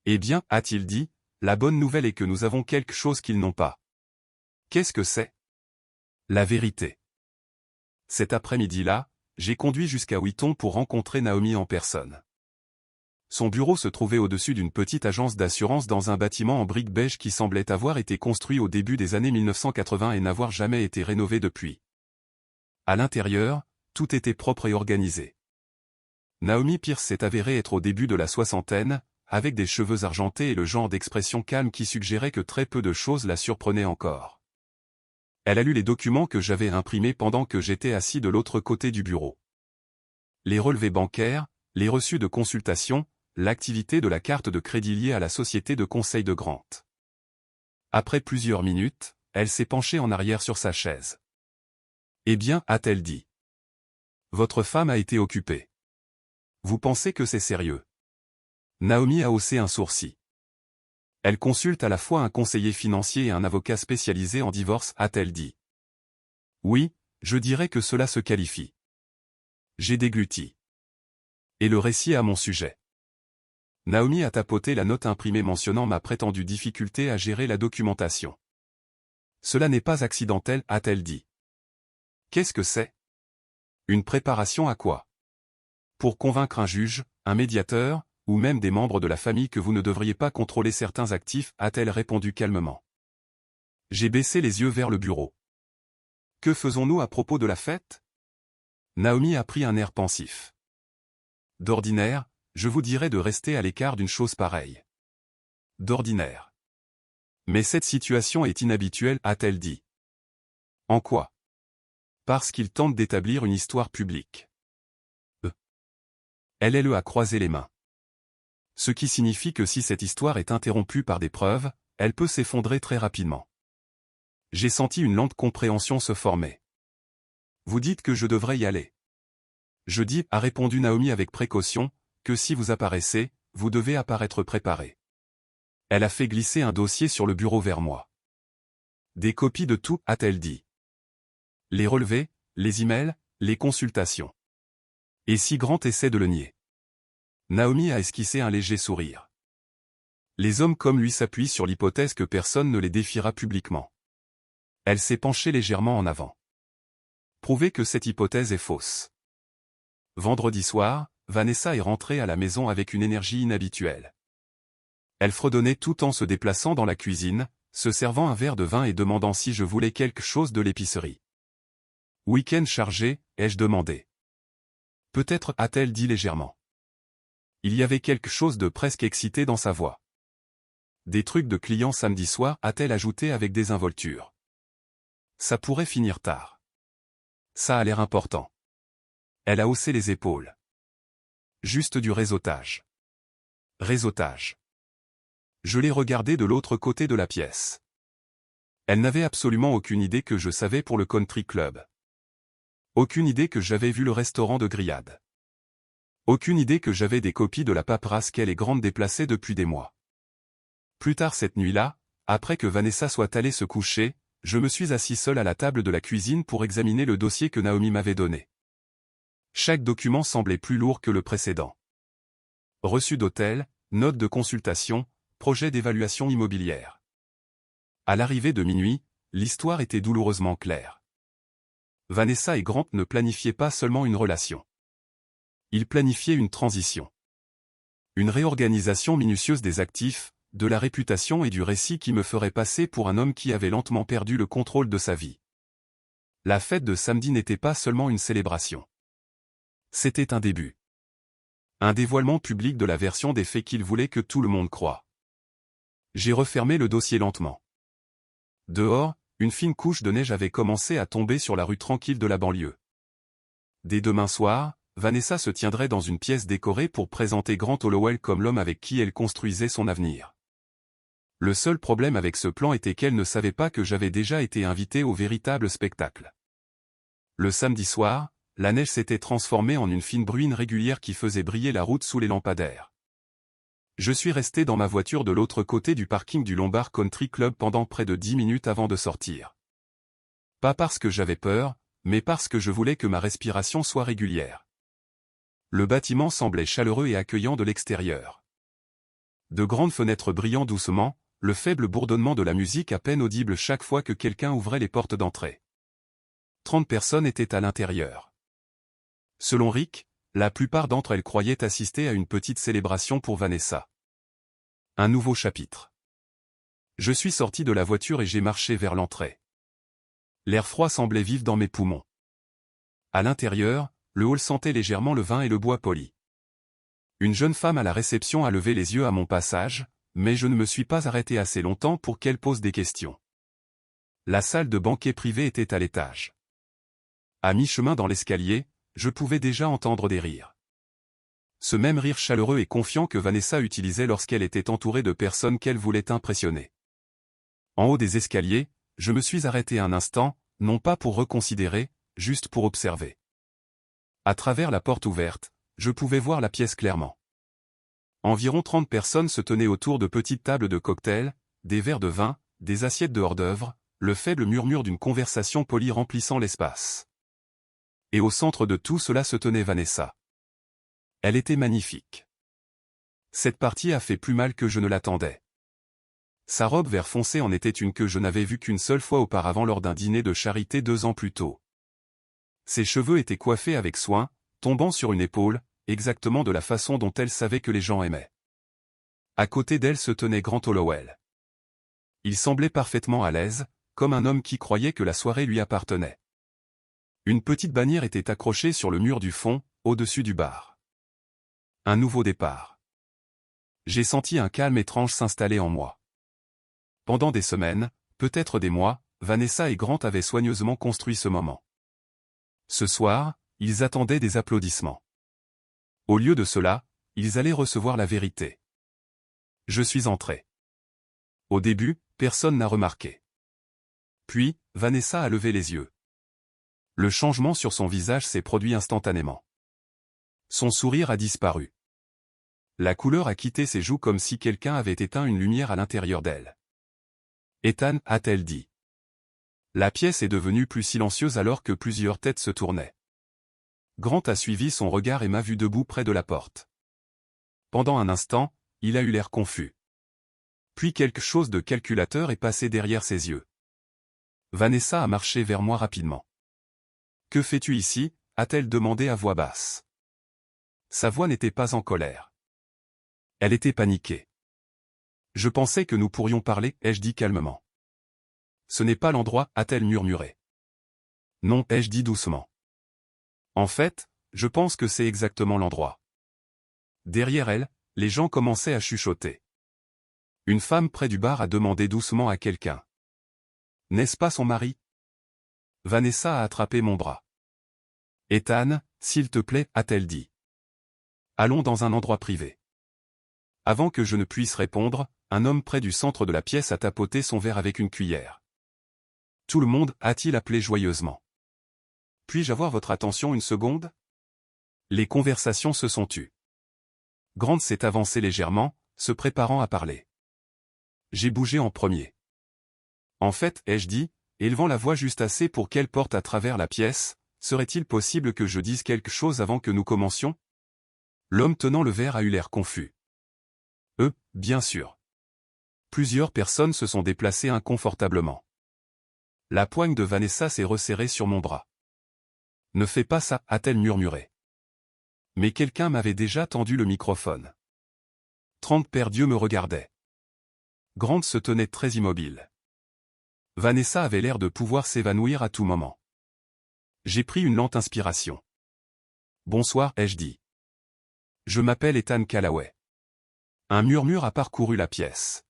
Eh bien, a-t-il dit, la bonne nouvelle est que nous avons quelque chose qu'ils n'ont pas. Qu'est-ce que c'est? La vérité. Cet après-midi-là, j'ai conduit jusqu'à Wheaton pour rencontrer Naomi en personne. Son bureau se trouvait au-dessus d'une petite agence d'assurance dans un bâtiment en briques beige qui semblait avoir été construit au début des années 1980 et n'avoir jamais été rénové depuis. À l'intérieur, tout était propre et organisé. Naomi Pierce s'est avérée être au début de la soixantaine, avec des cheveux argentés et le genre d'expression calme qui suggérait que très peu de choses la surprenaient encore. Elle a lu les documents que j'avais imprimés pendant que j'étais assis de l'autre côté du bureau. Les relevés bancaires, les reçus de consultation, l'activité de la carte de crédit liée à la société de conseil de Grant. Après plusieurs minutes, elle s'est penchée en arrière sur sa chaise. « Eh bien, a-t-elle dit. Votre femme a été occupée. Vous pensez que c'est sérieux ?» Naomi a haussé un sourcil. Elle consulte à la fois un conseiller financier et un avocat spécialisé en divorce, a-t-elle dit. Oui, je dirais que cela se qualifie. J'ai dégluti. Et le récit à mon sujet. Naomi a tapoté la note imprimée mentionnant ma prétendue difficulté à gérer la documentation. Cela n'est pas accidentel, a-t-elle dit. Qu'est-ce que c'est? Une préparation à quoi? Pour convaincre un juge, un médiateur, ou même des membres de la famille que vous ne devriez pas contrôler certains actifs, a-t-elle répondu calmement. J'ai baissé les yeux vers le bureau. Que faisons-nous à propos de la fête? Naomi a pris un air pensif. D'ordinaire, je vous dirais de rester à l'écart d'une chose pareille. D'ordinaire. Mais cette situation est inhabituelle, a-t-elle dit. En quoi? Parce qu'il tente d'établir une histoire publique. Elle a croisé les mains. Ce qui signifie que si cette histoire est interrompue par des preuves, elle peut s'effondrer très rapidement. J'ai senti une lente compréhension se former. Vous dites que je devrais y aller. Je dis, a répondu Naomi avec précaution, que si vous apparaissez, vous devez apparaître préparé. Elle a fait glisser un dossier sur le bureau vers moi. Des copies de tout, a-t-elle dit. Les relevés, les emails, les consultations. Et si Grant essaie de le nier? Naomi a esquissé un léger sourire. Les hommes comme lui s'appuient sur l'hypothèse que personne ne les défiera publiquement. Elle s'est penchée légèrement en avant. Prouvez que cette hypothèse est fausse. Vendredi soir, Vanessa est rentrée à la maison avec une énergie inhabituelle. Elle fredonnait tout en se déplaçant dans la cuisine, se servant un verre de vin et demandant si je voulais quelque chose de l'épicerie. Week-end chargé, ai-je demandé. Peut-être, a-t-elle dit légèrement. Il y avait quelque chose de presque excité dans sa voix. Des trucs de clients samedi soir, a-t-elle ajouté avec désinvolture. Ça pourrait finir tard. Ça a l'air important. Elle a haussé les épaules. Juste du réseautage. Réseautage. Je l'ai regardée de l'autre côté de la pièce. Elle n'avait absolument aucune idée que je savais pour le country club. Aucune idée que j'avais vu le restaurant de grillade. Aucune idée que j'avais des copies de la paperasse qu'elle est grande déplacée depuis des mois. Plus tard cette nuit-là, après que Vanessa soit allée se coucher, je me suis assis seul à la table de la cuisine pour examiner le dossier que Naomi m'avait donné. Chaque document semblait plus lourd que le précédent. Reçu d'hôtel, note de consultation, projet d'évaluation immobilière. À l'arrivée de minuit, l'histoire était douloureusement claire. Vanessa et Grant ne planifiaient pas seulement une relation. Ils planifiaient une transition. Une réorganisation minutieuse des actifs, de la réputation et du récit qui me ferait passer pour un homme qui avait lentement perdu le contrôle de sa vie. La fête de samedi n'était pas seulement une célébration. C'était un début. Un dévoilement public de la version des faits qu'il voulait que tout le monde croie. J'ai refermé le dossier lentement. Dehors, une fine couche de neige avait commencé à tomber sur la rue tranquille de la banlieue. Dès demain soir, Vanessa se tiendrait dans une pièce décorée pour présenter Grant Hollowell comme l'homme avec qui elle construisait son avenir. Le seul problème avec ce plan était qu'elle ne savait pas que j'avais déjà été invité au véritable spectacle. Le samedi soir, la neige s'était transformée en une fine bruine régulière qui faisait briller la route sous les lampadaires. Je suis resté dans ma voiture de l'autre côté du parking du Lombard Country Club pendant près de 10 minutes avant de sortir. Pas parce que j'avais peur, mais parce que je voulais que ma respiration soit régulière. Le bâtiment semblait chaleureux et accueillant de l'extérieur. De grandes fenêtres brillant doucement, le faible bourdonnement de la musique à peine audible chaque fois que quelqu'un ouvrait les portes d'entrée. 30 personnes étaient à l'intérieur. Selon Rick, la plupart d'entre elles croyaient assister à une petite célébration pour Vanessa. Un nouveau chapitre. Je suis sorti de la voiture et j'ai marché vers l'entrée. L'air froid semblait vif dans mes poumons. À l'intérieur, le hall sentait légèrement le vin et le bois poli. Une jeune femme à la réception a levé les yeux à mon passage, mais je ne me suis pas arrêté assez longtemps pour qu'elle pose des questions. La salle de banquet privé était à l'étage. À mi-chemin dans l'escalier, je pouvais déjà entendre des rires. Ce même rire chaleureux et confiant que Vanessa utilisait lorsqu'elle était entourée de personnes qu'elle voulait impressionner. En haut des escaliers, je me suis arrêté un instant, non pas pour reconsidérer, juste pour observer. À travers la porte ouverte, je pouvais voir la pièce clairement. Environ 30 personnes se tenaient autour de petites tables de cocktails, des verres de vin, des assiettes de hors-d'œuvre, le faible murmure d'une conversation polie remplissant l'espace. Et au centre de tout cela se tenait Vanessa. Elle était magnifique. Cette partie a fait plus mal que je ne l'attendais. Sa robe vert foncé en était une que je n'avais vue qu'une seule fois auparavant lors d'un dîner de charité 2 ans plus tôt. Ses cheveux étaient coiffés avec soin, tombant sur une épaule, exactement de la façon dont elle savait que les gens aimaient. À côté d'elle se tenait Grant Hollowell. Il semblait parfaitement à l'aise, comme un homme qui croyait que la soirée lui appartenait. Une petite bannière était accrochée sur le mur du fond, au-dessus du bar. Un nouveau départ. J'ai senti un calme étrange s'installer en moi. Pendant des semaines, peut-être des mois, Vanessa et Grant avaient soigneusement construit ce moment. Ce soir, ils attendaient des applaudissements. Au lieu de cela, ils allaient recevoir la vérité. Je suis entré. Au début, personne n'a remarqué. Puis, Vanessa a levé les yeux. Le changement sur son visage s'est produit instantanément. Son sourire a disparu. La couleur a quitté ses joues comme si quelqu'un avait éteint une lumière à l'intérieur d'elle. Ethan, a-t-elle dit. La pièce est devenue plus silencieuse alors que plusieurs têtes se tournaient. Grant a suivi son regard et m'a vu debout près de la porte. Pendant un instant, il a eu l'air confus. Puis quelque chose de calculateur est passé derrière ses yeux. Vanessa a marché vers moi rapidement. « Que fais-tu ici » a-t-elle demandé à voix basse. Sa voix n'était pas en colère. Elle était paniquée. « Je pensais que nous pourrions parler, ai-je dit calmement. »« Ce n'est pas l'endroit, a-t-elle murmuré. »« Non, ai-je dit doucement. »« En fait, je pense que c'est exactement l'endroit. » Derrière elle, les gens commençaient à chuchoter. Une femme près du bar a demandé doucement à quelqu'un. « N'est-ce pas son mari ?» Vanessa a attrapé mon bras. « Ethan, s'il te plaît, a-t-elle dit. Allons dans un endroit privé. » Avant que je ne puisse répondre, un homme près du centre de la pièce a tapoté son verre avec une cuillère. « Tout le monde » a-t-il appelé joyeusement. « Puis-je avoir votre attention une seconde ?» Les conversations se sont tues. Grant s'est avancé légèrement, se préparant à parler. J'ai bougé en premier. « En fait, ai-je dit, élevant la voix juste assez pour qu'elle porte à travers la pièce, serait-il possible que je dise quelque chose avant que nous commencions ?» L'homme tenant le verre a eu l'air confus. Bien sûr. Plusieurs personnes se sont déplacées inconfortablement. La poigne de Vanessa s'est resserrée sur mon bras. « Ne fais pas ça » a-t-elle murmuré. Mais quelqu'un m'avait déjà tendu le microphone. 30 paires d'yeux me regardaient. Grant se tenait très immobile. Vanessa avait l'air de pouvoir s'évanouir à tout moment. J'ai pris une lente inspiration. « Bonsoir » ai-je dit. « Je m'appelle Ethan Callaway. » Un murmure a parcouru la pièce.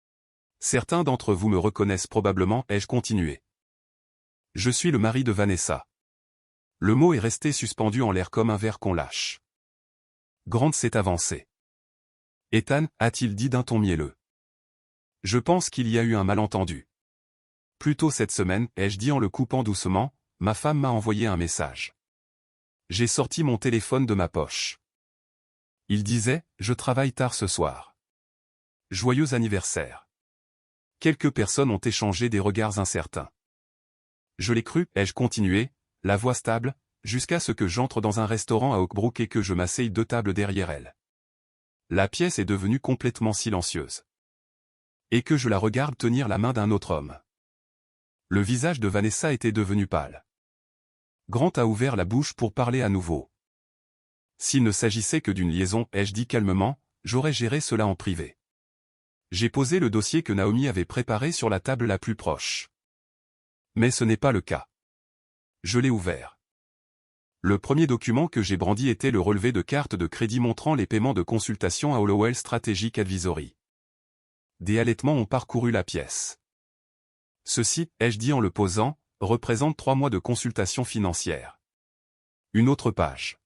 « Certains d'entre vous me reconnaissent probablement » ai-je continué. « Je suis le mari de Vanessa. » Le mot est resté suspendu en l'air comme un verre qu'on lâche. Grant s'est avancé. « Ethan » a-t-il dit d'un ton mielleux. « Je pense qu'il y a eu un malentendu. Plus tôt cette semaine, ai-je dit en le coupant doucement, ma femme m'a envoyé un message. J'ai sorti mon téléphone de ma poche. Il disait, je travaille tard ce soir. Joyeux anniversaire. Quelques personnes ont échangé des regards incertains. Je l'ai cru, ai-je continué, la voix stable, jusqu'à ce que j'entre dans un restaurant à Oakbrook et que je m'asseye 2 tables derrière elle. La pièce est devenue complètement silencieuse. Et que je la regarde tenir la main d'un autre homme. Le visage de Vanessa était devenu pâle. Grant a ouvert la bouche pour parler à nouveau. S'il ne s'agissait que d'une liaison, ai-je dit calmement, j'aurais géré cela en privé. J'ai posé le dossier que Naomi avait préparé sur la table la plus proche. Mais ce n'est pas le cas. Je l'ai ouvert. Le premier document que j'ai brandi était le relevé de carte de crédit montrant les paiements de consultation à Hollowell Strategic Advisory. Des halètements ont parcouru la pièce. Ceci, ai-je dit en le posant, représente 3 mois de consultation financière. Une autre page.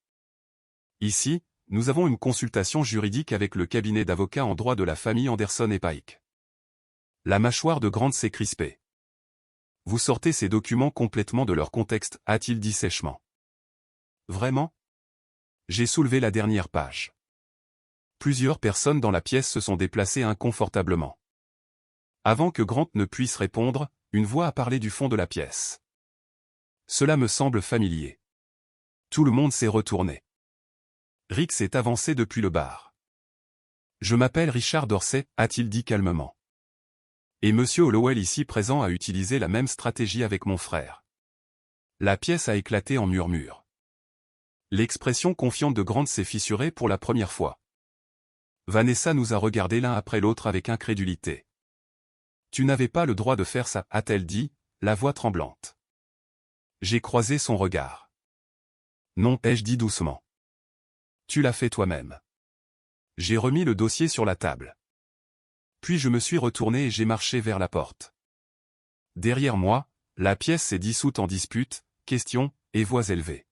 Ici, nous avons une consultation juridique avec le cabinet d'avocats en droit de la famille Anderson et Pike. La mâchoire de Grant s'est crispée. Vous sortez ces documents complètement de leur contexte, a-t-il dit sèchement. Vraiment? J'ai soulevé la dernière page. Plusieurs personnes dans la pièce se sont déplacées inconfortablement. Avant que Grant ne puisse répondre, une voix a parlé du fond de la pièce. Cela me semble familier. Tout le monde s'est retourné. Rick s'est avancé depuis le bar. Je m'appelle Richard Dorsey, a-t-il dit calmement. Et Monsieur Hollowell ici présent a utilisé la même stratégie avec mon frère. La pièce a éclaté en murmures. L'expression confiante de Grant s'est fissurée pour la première fois. Vanessa nous a regardés l'un après l'autre avec incrédulité. Tu n'avais pas le droit de faire ça, a-t-elle dit, la voix tremblante. J'ai croisé son regard. Non, ai-je dit doucement. Tu l'as fait toi-même. J'ai remis le dossier sur la table. Puis je me suis retourné et j'ai marché vers la porte. Derrière moi, la pièce s'est dissoute en disputes, questions et voix élevées.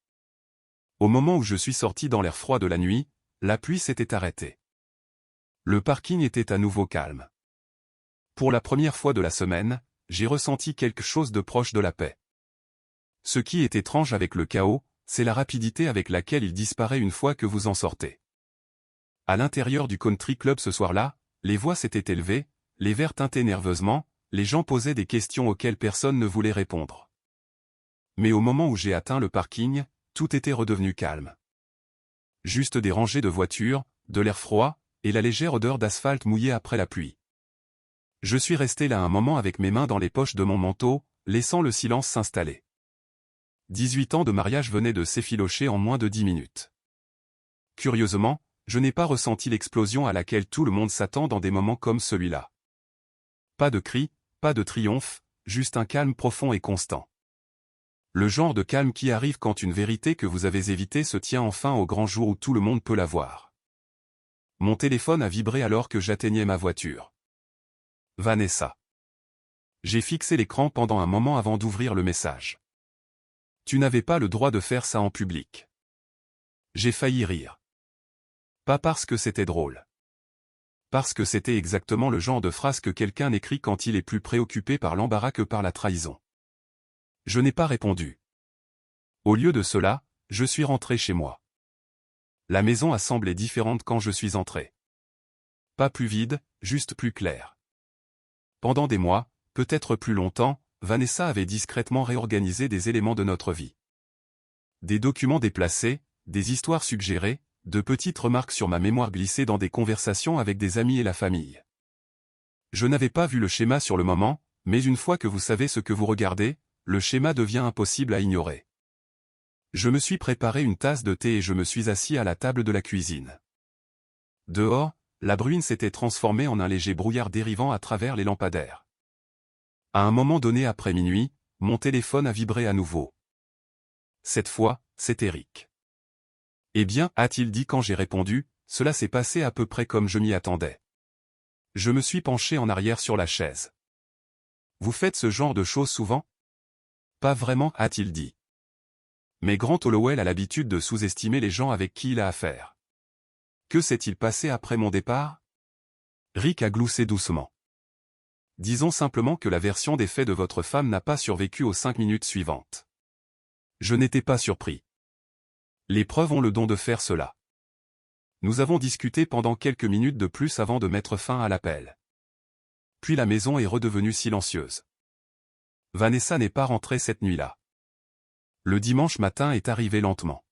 Au moment où je suis sorti dans l'air froid de la nuit, la pluie s'était arrêtée. Le parking était à nouveau calme. Pour la première fois de la semaine, j'ai ressenti quelque chose de proche de la paix. Ce qui est étrange avec le chaos, c'est la rapidité avec laquelle il disparaît une fois que vous en sortez. À l'intérieur du country club ce soir-là, les voix s'étaient élevées, les verres tintaient nerveusement, les gens posaient des questions auxquelles personne ne voulait répondre. Mais au moment où j'ai atteint le parking, tout était redevenu calme. Juste des rangées de voitures, de l'air froid, et la légère odeur d'asphalte mouillé après la pluie. Je suis resté là un moment avec mes mains dans les poches de mon manteau, laissant le silence s'installer. 18 ans de mariage venaient de s'effilocher en moins de 10 minutes. Curieusement, je n'ai pas ressenti l'explosion à laquelle tout le monde s'attend dans des moments comme celui-là. Pas de cris, pas de triomphe, juste un calme profond et constant. Le genre de calme qui arrive quand une vérité que vous avez évitée se tient enfin au grand jour où tout le monde peut la voir. Mon téléphone a vibré alors que j'atteignais ma voiture. Vanessa. J'ai fixé l'écran pendant un moment avant d'ouvrir le message. Tu n'avais pas le droit de faire ça en public. J'ai failli rire. Pas parce que c'était drôle. Parce que c'était exactement le genre de phrase que quelqu'un écrit quand il est plus préoccupé par l'embarras que par la trahison. Je n'ai pas répondu. Au lieu de cela, je suis rentré chez moi. La maison a semblé différente quand je suis entré. Pas plus vide, juste plus claire. Pendant des mois, peut-être plus longtemps, Vanessa avait discrètement réorganisé des éléments de notre vie. Des documents déplacés, des histoires suggérées, de petites remarques sur ma mémoire glissées dans des conversations avec des amis et la famille. Je n'avais pas vu le schéma sur le moment, mais une fois que vous savez ce que vous regardez, le schéma devient impossible à ignorer. Je me suis préparé une tasse de thé et je me suis assis à la table de la cuisine. Dehors, la bruine s'était transformée en un léger brouillard dérivant à travers les lampadaires. À un moment donné après minuit, mon téléphone a vibré à nouveau. Cette fois, c'est Eric. Eh bien, a-t-il dit quand j'ai répondu, cela s'est passé à peu près comme je m'y attendais. Je me suis penché en arrière sur la chaise. Vous faites ce genre de choses souvent? Pas vraiment, a-t-il dit. Mais Grant Hollowell a l'habitude de sous-estimer les gens avec qui il a affaire. Que s'est-il passé après mon départ? Rick a gloussé doucement. Disons simplement que la version des faits de votre femme n'a pas survécu aux 5 minutes suivantes. Je n'étais pas surpris. Les preuves ont le don de faire cela. Nous avons discuté pendant quelques minutes de plus avant de mettre fin à l'appel. Puis la maison est redevenue silencieuse. Vanessa n'est pas rentrée cette nuit-là. Le dimanche matin est arrivé lentement.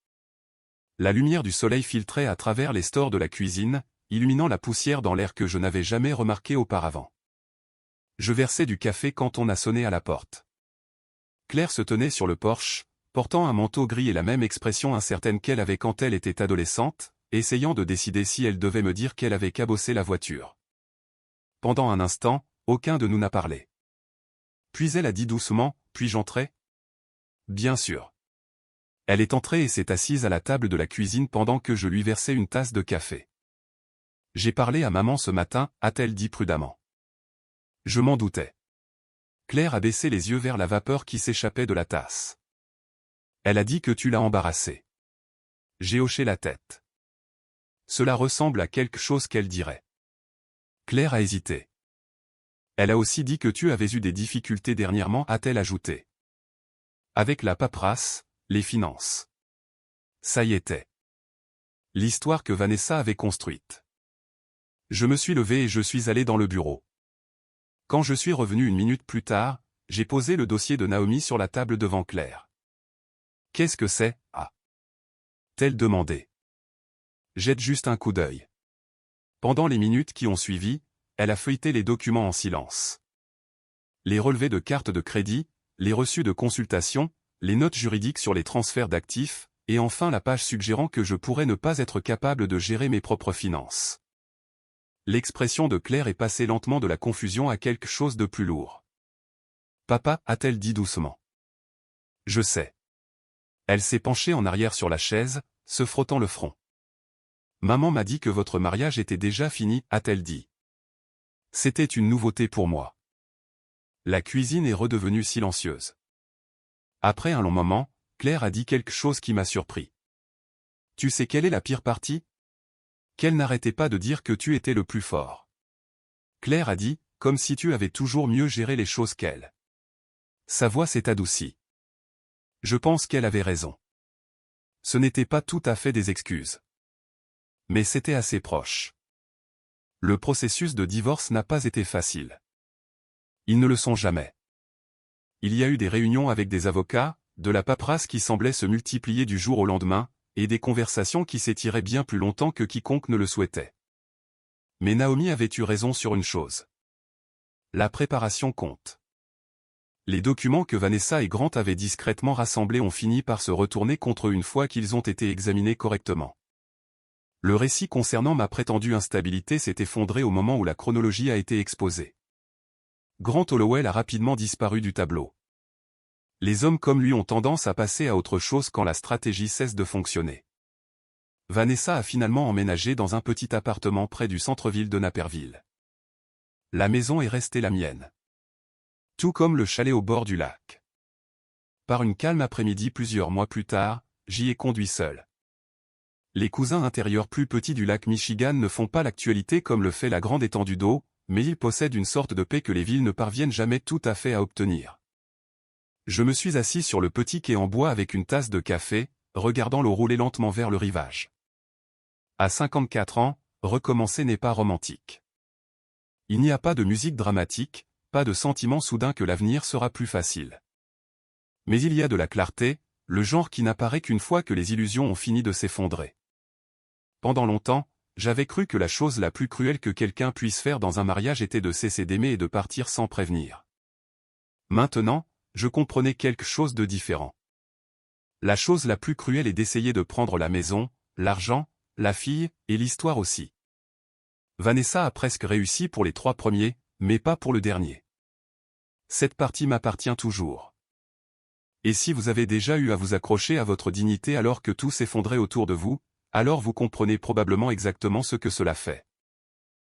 La lumière du soleil filtrait à travers les stores de la cuisine, illuminant la poussière dans l'air que je n'avais jamais remarqué auparavant. Je versais du café quand on a sonné à la porte. Claire se tenait sur le porche, portant un manteau gris et la même expression incertaine qu'elle avait quand elle était adolescente, essayant de décider si elle devait me dire qu'elle avait cabossé la voiture. Pendant un instant, aucun de nous n'a parlé. Puis elle a dit doucement, « Puis-je entrer ?» « Bien sûr. » Elle est entrée et s'est assise à la table de la cuisine pendant que je lui versais une tasse de café. J'ai parlé à maman ce matin, a-t-elle dit prudemment. Je m'en doutais. Claire a baissé les yeux vers la vapeur qui s'échappait de la tasse. Elle a dit que tu l'as embarrassée. J'ai hoché la tête. Cela ressemble à quelque chose qu'elle dirait. Claire a hésité. Elle a aussi dit que tu avais eu des difficultés dernièrement, a-t-elle ajouté. Avec la paperasse, les finances. Ça y était. L'histoire que Vanessa avait construite. Je me suis levé et je suis allé dans le bureau. Quand je suis revenu une minute plus tard, j'ai posé le dossier de Naomi sur la table devant Claire. Qu'est-ce que c'est, a-t-elle demandé. Jette juste un coup d'œil. Pendant les minutes qui ont suivi, elle a feuilleté les documents en silence. Les relevés de cartes de crédit, les reçus de consultation, les notes juridiques sur les transferts d'actifs, et enfin la page suggérant que je pourrais ne pas être capable de gérer mes propres finances. L'expression de Claire est passée lentement de la confusion à quelque chose de plus lourd. Papa, a-t-elle dit doucement. Je sais. Elle s'est penchée en arrière sur la chaise, se frottant le front. Maman m'a dit que votre mariage était déjà fini, a-t-elle dit. C'était une nouveauté pour moi. La cuisine est redevenue silencieuse. Après un long moment, Claire a dit quelque chose qui m'a surpris. Tu sais quelle est la pire partie? Qu'elle n'arrêtait pas de dire que tu étais le plus fort. Claire a dit, comme si tu avais toujours mieux géré les choses qu'elle. Sa voix s'est adoucie. Je pense qu'elle avait raison. Ce n'était pas tout à fait des excuses. Mais c'était assez proche. Le processus de divorce n'a pas été facile. Ils ne le sont jamais. Il y a eu des réunions avec des avocats, de la paperasse qui semblait se multiplier du jour au lendemain, et des conversations qui s'étiraient bien plus longtemps que quiconque ne le souhaitait. Mais Naomi avait eu raison sur une chose. La préparation compte. Les documents que Vanessa et Grant avaient discrètement rassemblés ont fini par se retourner contre eux une fois qu'ils ont été examinés correctement. Le récit concernant ma prétendue instabilité s'est effondré au moment où la chronologie a été exposée. Grant Hollowell a rapidement disparu du tableau. Les hommes comme lui ont tendance à passer à autre chose quand la stratégie cesse de fonctionner. Vanessa a finalement emménagé dans un petit appartement près du centre-ville de Naperville. La maison est restée la mienne. Tout comme le chalet au bord du lac. Par une calme après-midi plusieurs mois plus tard, j'y ai conduit seul. Les cousins intérieurs plus petits du lac Michigan ne font pas l'actualité comme le fait la grande étendue d'eau, mais ils possèdent une sorte de paix que les villes ne parviennent jamais tout à fait à obtenir. Je me suis assis sur le petit quai en bois avec une tasse de café, regardant l'eau rouler lentement vers le rivage. À 54 ans, recommencer n'est pas romantique. Il n'y a pas de musique dramatique, pas de sentiment soudain que l'avenir sera plus facile. Mais il y a de la clarté, le genre qui n'apparaît qu'une fois que les illusions ont fini de s'effondrer. Pendant longtemps, j'avais cru que la chose la plus cruelle que quelqu'un puisse faire dans un mariage était de cesser d'aimer et de partir sans prévenir. Maintenant, je comprenais quelque chose de différent. La chose la plus cruelle est d'essayer de prendre la maison, l'argent, la fille, et l'histoire aussi. Vanessa a presque réussi pour les 3 premiers, mais pas pour le dernier. Cette partie m'appartient toujours. Et si vous avez déjà eu à vous accrocher à votre dignité alors que tout s'effondrait autour de vous, alors vous comprenez probablement exactement ce que cela fait.